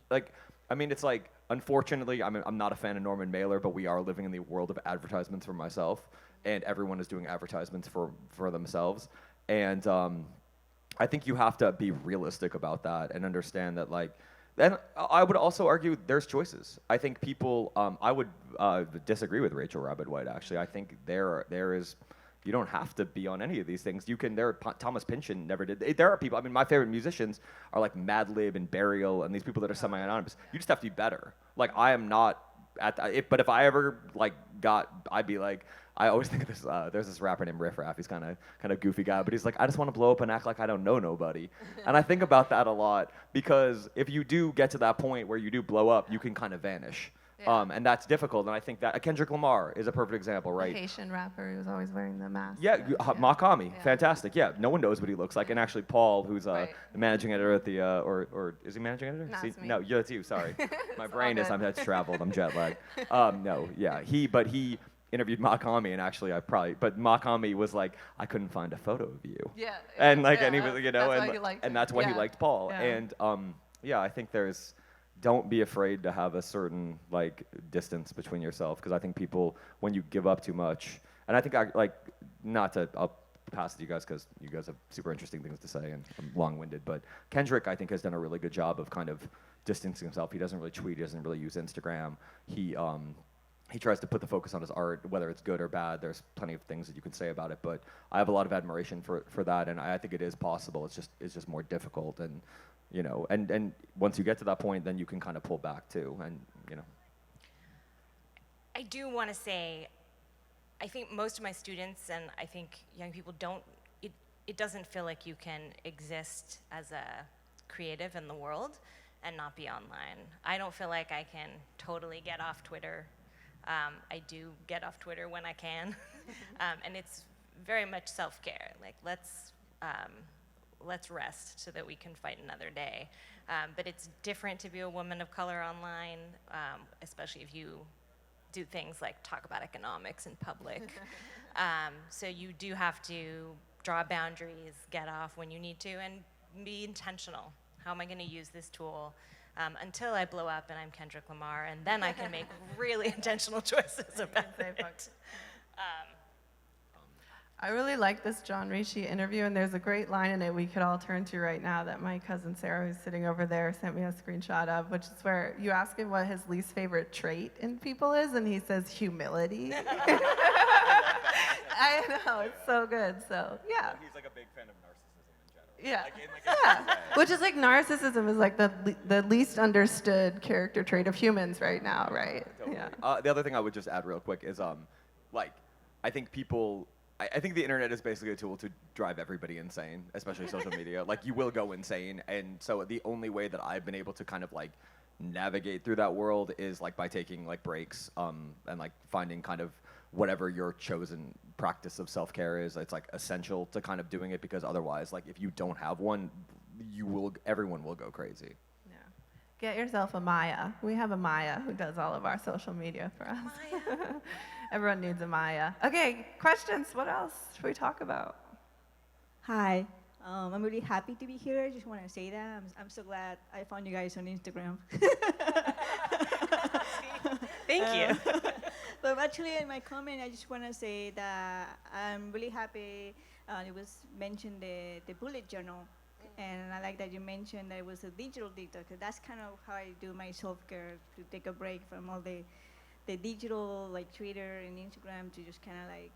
like, I mean, it's like, unfortunately, I'm not a fan of Norman Mailer, but we are living in the world of advertisements for myself, and everyone is doing advertisements for themselves. And I think you have to be realistic about that and understand that, like, then I would also argue there's choices. I think people, I would disagree with Rachel Rabbit White, actually. I think there is, you don't have to be on any of these things. You can, Thomas Pynchon never did. There are people, I mean, my favorite musicians are like Madlib and Burial and these people that are semi-anonymous. You just have to be better. Like, I am not but if I ever like I'd be like, I always think of this, there's this rapper named Riff Raff. He's kind of goofy guy, but he's like, I just want to blow up and act like I don't know nobody. And I think about that a lot, because if you do get to that point where you do blow up, you can kind of vanish. Yeah. And that's difficult. And I think that Kendrick Lamar is a perfect example, right? The Haitian rapper who was always wearing the mask. Yeah, Makami, Yeah. fantastic. Yeah, no one knows what he looks like. And actually, Paul, who's Right. the managing editor at the, or is he managing editor? No, it's me. No, yeah, it's you. Sorry, my brain is. good. I'm traveled. I'm jet lagged. No, yeah, he interviewed Makami, and actually, but Makami was like, I couldn't find a photo of you. Yeah. And like, yeah, and he was, you know, that's and why he liked and him. that's why he Yeah. liked Paul. Yeah. And yeah, I think don't be afraid to have a certain like distance between yourself, because I think people, when you give up too much, and I think I'll pass it to you guys because you guys have super interesting things to say and I'm long-winded, but Kendrick, I think, has done a really good job of kind of distancing himself. He doesn't really tweet, he doesn't really use Instagram. He tries to put the focus on his art, whether it's good or bad. There's plenty of things that you can say about it, but I have a lot of admiration for that, and I think it is possible. It's just more difficult, and you know, and once you get to that point, then you can kind of pull back too, and you know. I do want to say, I think most of my students and I think young people it doesn't feel like you can exist as a creative in the world and not be online. I don't feel like I can totally get off Twitter. I do get off Twitter when I can, and it's very much self-care. Like, let's rest so that we can fight another day. But it's different to be a woman of color online, especially if you do things like talk about economics in public. So you do have to draw boundaries, get off when you need to, and be intentional. How am I going to use this tool until I blow up and I'm Kendrick Lamar, and then I can make really intentional choices about it. I really like this John Ricci interview, and there's a great line in it we could all turn to right now that my cousin Sarah, who's sitting over there, sent me a screenshot of, which is where you ask him what his least favorite trait in people is, and he says humility. I know, it's so good, so yeah. He's like a big fan of narcissism in general. Yeah. Yeah. Which is like narcissism is like the least understood character trait of humans right now, right? Totally. Yeah. The other thing I would just add real quick is like, I think people, I think the internet is basically a tool to drive everybody insane, especially social media. Like, you will go insane, and so the only way that I've been able to kind of like navigate through that world is like by taking like breaks, and like finding kind of whatever your chosen practice of self-care is. It's like essential to kind of doing it, because otherwise, like, if you don't have one, everyone will go crazy. Yeah. Get yourself a Maya. We have a Maya who does all of our social media for us. Maya. Everyone needs a Maya. Okay, questions. What else should we talk about? Hi, I'm really happy to be here. I just want to say that. I'm so glad I found you guys on Instagram. Thank you. But actually, in my comment, I just want to say that I'm really happy. It was mentioned the bullet journal, and I like that you mentioned that it was a digital detox. That's kind of how I do my self-care, to take a break from all the digital, like Twitter and Instagram, to just kind of like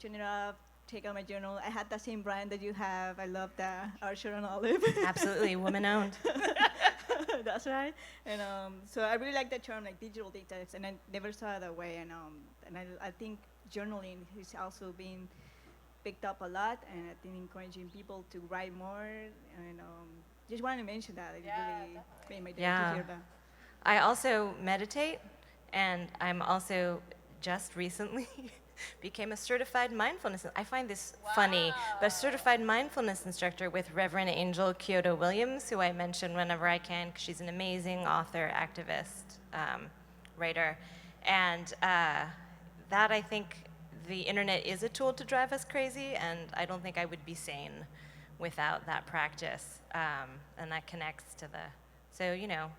turn it off, take out my journal. I had that same brand that you have. I love that, Archer and Olive. Absolutely, woman-owned. That's right. And so I really like that term, like digital detox, and I never saw it that way. And I think journaling is also being picked up a lot, and I think encouraging people to write more. And just wanted to mention that. It really made my day to hear that. I also meditate, and I'm also just recently became a certified mindfulness. I find this funny, but a certified mindfulness instructor with Reverend Angel Kyoto Williams, who I mention whenever I can, because she's an amazing author, activist, writer. And that, I think, the internet is a tool to drive us crazy, and I don't think I would be sane without that practice. And that connects to so, you know,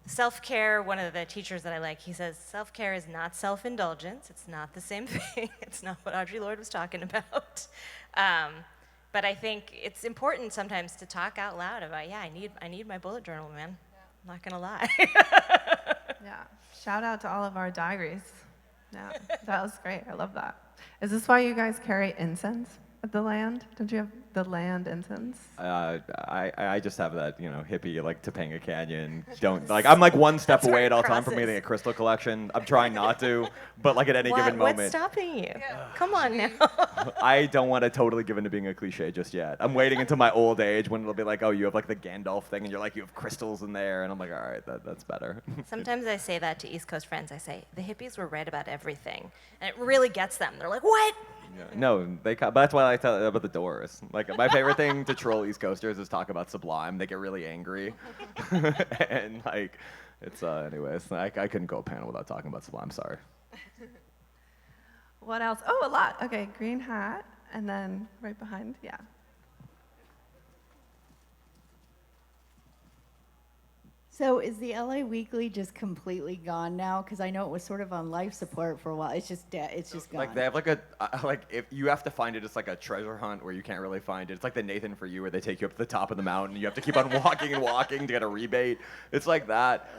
self-care, one of the teachers that I like, he says, self-care is not self-indulgence. It's not the same thing. It's not what Audre Lorde was talking about. But But I think it's important sometimes to talk out loud about, yeah, I need my bullet journal, man. I'm not gonna lie. Yeah. Shout out to all of our diaries. Yeah, that was great. I love that. Is this why you guys carry incense at the land? Don't you have the land incense? I just have that, hippie, like Topanga Canyon. I'm like one step That's where away it at all time from crosses. getting a crystal collection. I'm trying not to, but like at any given moment. What's stopping you? Come on now. I don't want to totally give into being a cliche just yet. I'm waiting until my old age when it'll be like, oh, you have like the Gandalf thing, and you're like, you have crystals in there, and I'm like, all right, that's better. Sometimes I say that to East Coast friends. I say, the hippies were right about everything. And it really gets them. They're like, what? Yeah. No, but that's why I tell about the Doors. Like my favorite thing to troll East Coasters is talk about Sublime. They get really angry, and like, it's anyways. I couldn't go a panel without talking about Sublime. Sorry. What else? Oh, a lot. Okay, green hat, and then right behind, yeah. So is the LA Weekly just completely gone now? Because I know it was sort of on life support for a while. It's just dead. It's just gone. Like they have like if you have to find it, it's like a treasure hunt where you can't really find it. It's like the Nathan For You where they take you up to the top of the mountain. You have to keep on walking and walking to get a rebate. It's like that.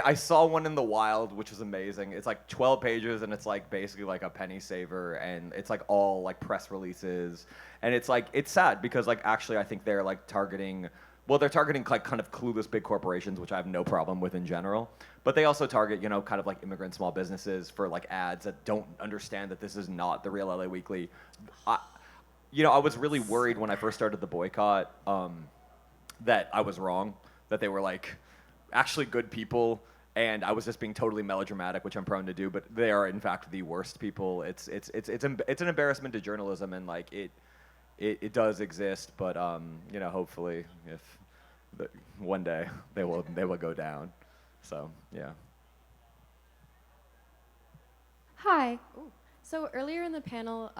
I saw one in the wild, which was amazing. It's like 12 pages and it's like basically like a penny saver, and it's like all like press releases, and it's like it's sad because like actually I think they're like targeting. Well, they're targeting like kind of clueless big corporations, which I have no problem with in general. But they also target, kind of like immigrant small businesses for like ads that don't understand that this is not the real LA Weekly. I was really worried when I first started the boycott that I was wrong, that they were like actually good people, and I was just being totally melodramatic, which I'm prone to do. But they are in fact the worst people. It's an embarrassment to journalism, and like it does exist, but hopefully, if one day they will go down. So yeah. Hi. So earlier in the panel,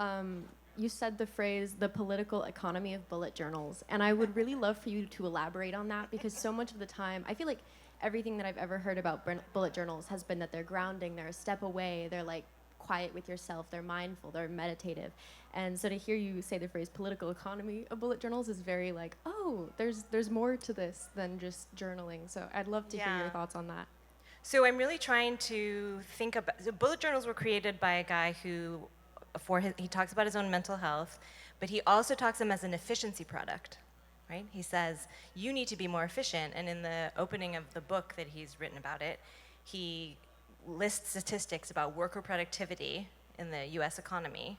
you said the phrase "the political economy of bullet journals," and I would really love for you to elaborate on that, because so much of the time, I feel like everything that I've ever heard about bullet journals has been that they're grounding, they're a step away, they're like quiet with yourself, they're mindful, they're meditative. And so to hear you say the phrase political economy of bullet journals is very like, oh, there's more to this than just journaling. So I'd love to hear your thoughts on that. So I'm really trying to think about, so bullet journals were created by a guy who, he talks about his own mental health, but he also talks them as an efficiency product, right? He says, you need to be more efficient. And in the opening of the book that he's written about it, he lists statistics about worker productivity in the US economy,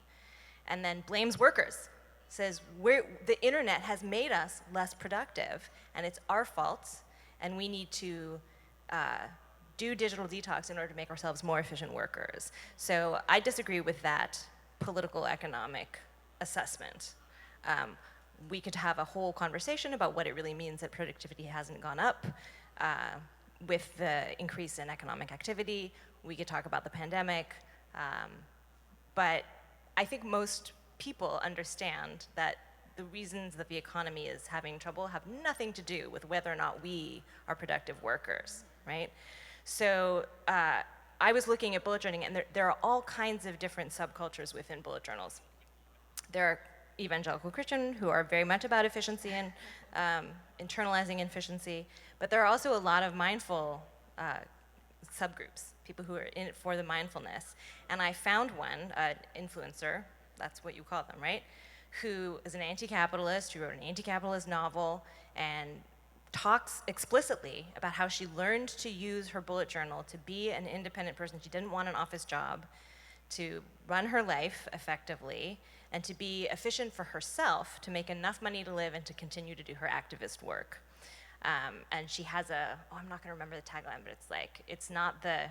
and then blames workers. Says, the internet has made us less productive, and it's our fault, and we need to do digital detox in order to make ourselves more efficient workers. So I disagree with that political economic assessment. We could have a whole conversation about what it really means that productivity hasn't gone up with the increase in economic activity. We could talk about the pandemic, but I think most people understand that the reasons that the economy is having trouble have nothing to do with whether or not we are productive workers, right? So I was looking at bullet journaling, and there are all kinds of different subcultures within bullet journals. There are evangelical Christian who are very much about efficiency and internalizing efficiency, but there are also a lot of mindful subgroups, people who are in it for the mindfulness. And I found one, an influencer, that's what you call them, right? Who is an anti-capitalist, who wrote an anti-capitalist novel, and talks explicitly about how she learned to use her bullet journal to be an independent person. She didn't want an office job, to run her life effectively, and to be efficient for herself, to make enough money to live and to continue to do her activist work. And she has I'm not gonna remember the tagline, but it's like, it's not the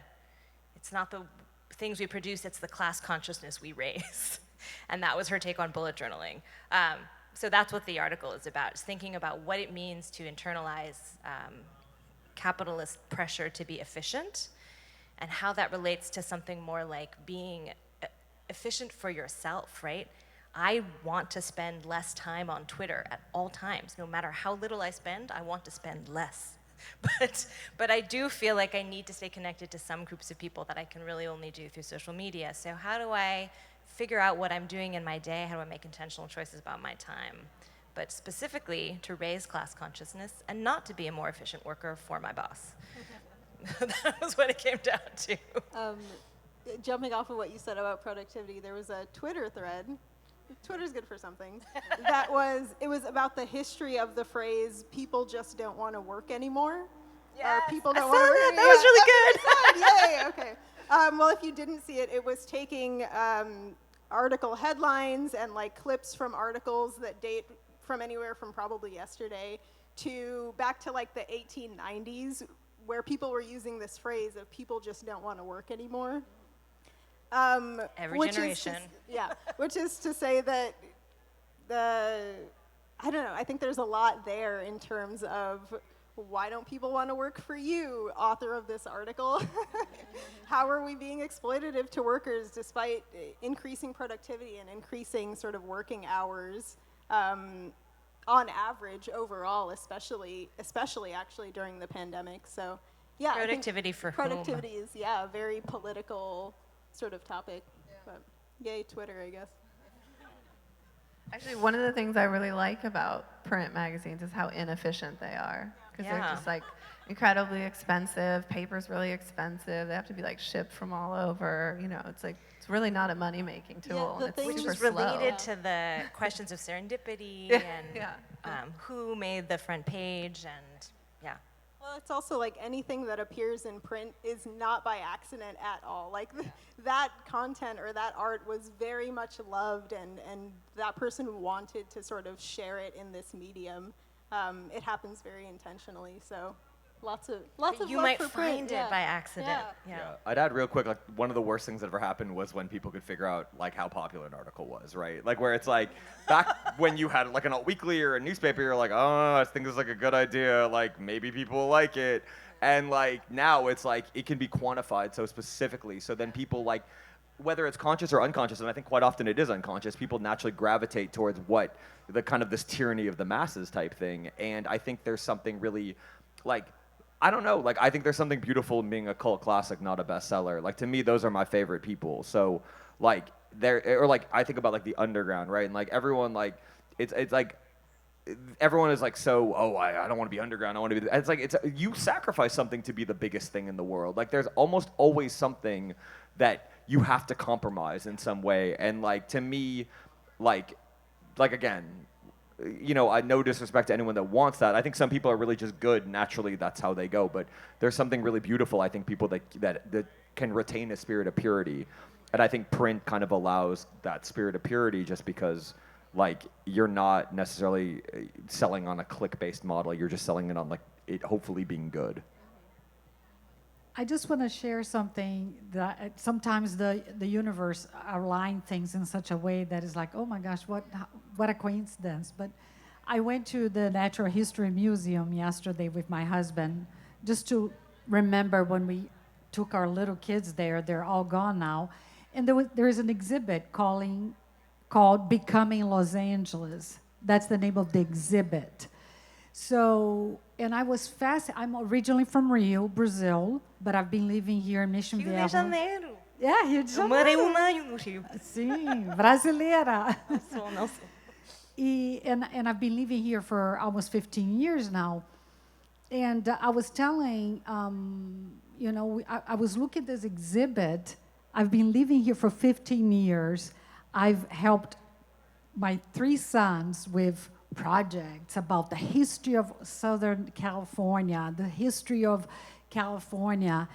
things we produce, it's the class consciousness we raise. And that was her take on bullet journaling. So that's what the article is about, is thinking about what it means to internalize capitalist pressure to be efficient, and how that relates to something more like being efficient for yourself, right? I want to spend less time on Twitter at all times. No matter how little I spend, I want to spend less. But I do feel like I need to stay connected to some groups of people that I can really only do through social media. So how do I figure out what I'm doing in my day? How do I make intentional choices about my time? but specifically to raise class consciousness and not to be a more efficient worker for my boss. That was what it came down to. Jumping off of what you said about productivity, there was a Twitter thread. Twitter's good for something. It was about the history of the phrase "people just don't want to work anymore." Yes, Or people I don't saw want to that. work. That was really good. Yay! Okay. Well, if you didn't see it, it was taking article headlines and like clips from articles that date from anywhere from probably yesterday to back to like the 1890s, where people were using this phrase of "people just don't want to work anymore." Every which generation. Which is to say that I don't know, I think there's a lot there in terms of why don't people want to work for you, author of this article? How are we being exploitative to workers despite increasing productivity and increasing sort of working hours on average overall, especially actually during the pandemic. So yeah, Productivity for whom? productivity is a very political sort of topic. But yay, Twitter, I guess. Actually, one of the things I really like about print magazines is how inefficient they are. Because they're just like incredibly expensive. Paper's really expensive. They have to be like shipped from all over. You know, it's like it's really not a money-making tool. the It's thing Which super is slow. related to the questions of serendipity and who made the front page and Well, it's also like anything that appears in print is not by accident at all. Like that content or that art was very much loved, and that person wanted to sort of share it in this medium. It happens very intentionally. So lots of you love might for find print. it by accident. Yeah. I'd add real quick, like one of the worst things that ever happened was when people could figure out like how popular an article was, right? Like where it's like back when you had like an alt weekly or a newspaper, you're like, oh, I think this is like a good idea, like maybe people will like it. And like now it's like it can be quantified so specifically. So then people like, whether it's conscious or unconscious, and I think quite often it is unconscious, people naturally gravitate towards what the kind of this tyranny of the masses type thing. And I think there's something really like, I don't know, like I think there's something beautiful in being a cult classic, not a bestseller. Like to me, those are my favorite people. So like or like I think about like the underground, right? And like everyone like, it's like, everyone is like, so, I don't want to be underground. I want to be. It's like you sacrifice something to be the biggest thing in the world. Like there's almost always something that you have to compromise in some way. And like to me, like again, you know, I no disrespect to anyone that wants that. I think some people are really just good naturally. That's how they go. But there's something really beautiful. I think people that can retain a spirit of purity, and I think print kind of allows that spirit of purity just because. Like you're not necessarily selling on a click-based model. You're just selling it on like it hopefully being good. I just want to share something that sometimes the universe aligns things in such a way that is like, oh my gosh, what a coincidence. But I went to the Natural History Museum yesterday with my husband just to remember when we took our little kids there. They're all gone now. And there is an exhibit called Becoming Los Angeles. That's the name of the exhibit. So, and I was I'm originally from Rio, Brazil, but I've been living here in Mission Viejo. Rio de Janeiro. Yeah, Rio de Eu morei Janeiro. ano no Rio. Sim, brasileira. Não sou. And I've been living here for almost 15 years now. And I was telling, you know, I was looking at this exhibit. I've been living here for 15 years. I've helped my 3 sons with projects about the history of Southern California, the history of California,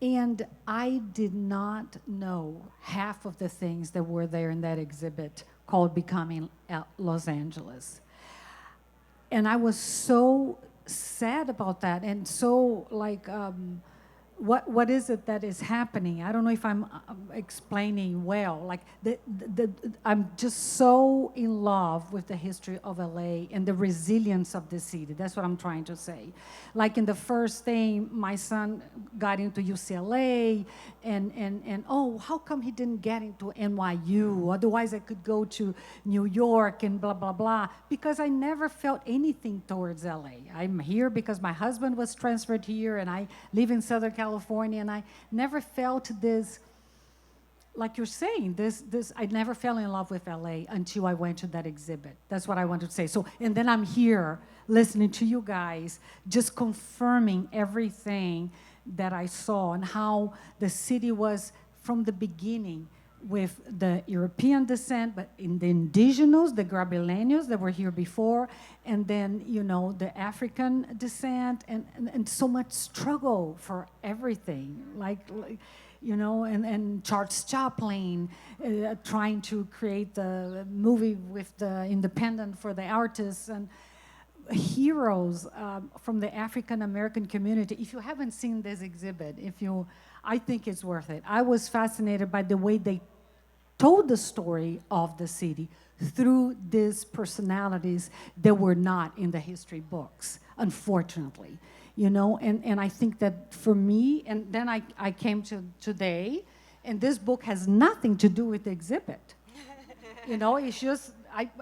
and I did not know half of the things that were there in that exhibit called Becoming Los Angeles. And I was so sad about that, and so like, what is it that is happening? I don't know if I'm explaining well. Like I'm just so in love with the history of LA and the resilience of the city. That's what I'm trying to say. Like in the first thing, my son got into UCLA, and oh, how come he didn't get into NYU? Otherwise, I could go to New York and blah blah blah. Because I never felt anything towards LA. I'm here because my husband was transferred here, and I live in Southern California, and I never felt this like you're saying, I never fell in love with LA until I went to that exhibit. That's what I wanted to say. So, and then I'm here listening to you guys, just confirming everything that I saw and how the city was from the beginning with the European descent, but in the indigenous, the Grabileños that were here before, and then, you know, the African descent, and so much struggle for everything, like you know, and Charles Chaplin trying to create the movie with the independent for the artists, and heroes from the African American community. If you haven't seen this exhibit, I think it's worth it. I was fascinated by the way they told the story of the city through these personalities that were not in the history books, unfortunately. You know, and I think that for me, and then I came to today, and this book has nothing to do with the exhibit. You know, it's just,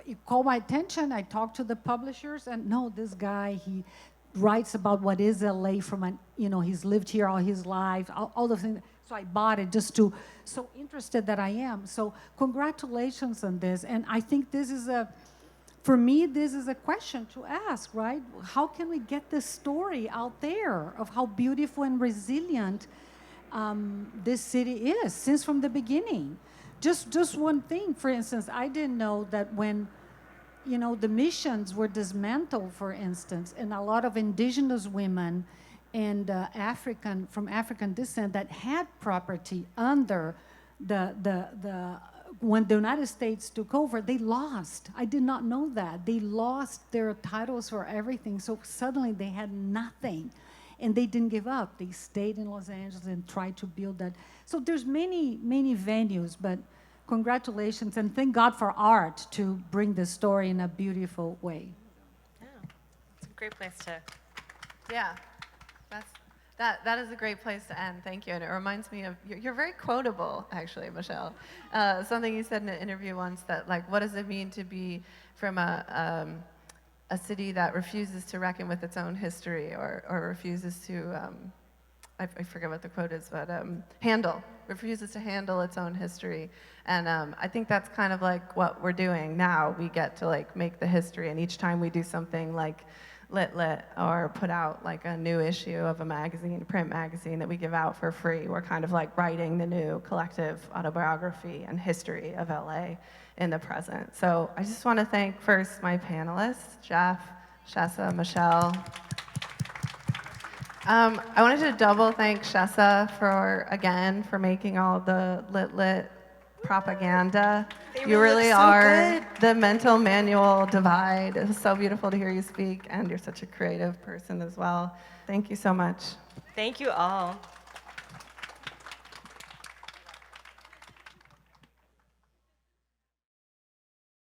it called my attention. I talked to the publishers, and no, this guy, he writes about what is LA from you know, he's lived here all his life, all those things. So I bought it just to, so interested that I am. So congratulations on this. And I think this is for me, this is a question to ask, right? How can we get this story out there of how beautiful and resilient this city is since from the beginning? Just one thing, for instance, I didn't know that when, you know, the missions were dismantled, for instance, and a lot of indigenous women and from African descent that had property under when the United States took over, they lost. I did not know that. They lost their titles for everything, so suddenly they had nothing. And they didn't give up. They stayed in Los Angeles and tried to build that. So there's many, many venues, but congratulations, and thank God for art to bring this story in a beautiful way. Yeah, it's a great place to, yeah. That is a great place to end. Thank you. And it reminds me of, you're very quotable, actually, Michelle. Something you said in an interview once that, like, what does it mean to be from a city that refuses to reckon with its own history or refuses to, I forget what the quote is, but refuses to handle its own history. And I think that's kind of like what we're doing now. We get to, like, make the history, and each time we do something like LITLIT or put out like a new issue of a magazine, print magazine that we give out for free, we're kind of like writing the new collective autobiography and history of LA in the present. So I just want to thank first my panelists, Jeff, Schessa, Michelle. I wanted to double thank Schessa for making all the LITLIT propaganda. You really are the mental manual divide. It was so beautiful to hear you speak, and you're such a creative person as well. Thank you so much. Thank you all.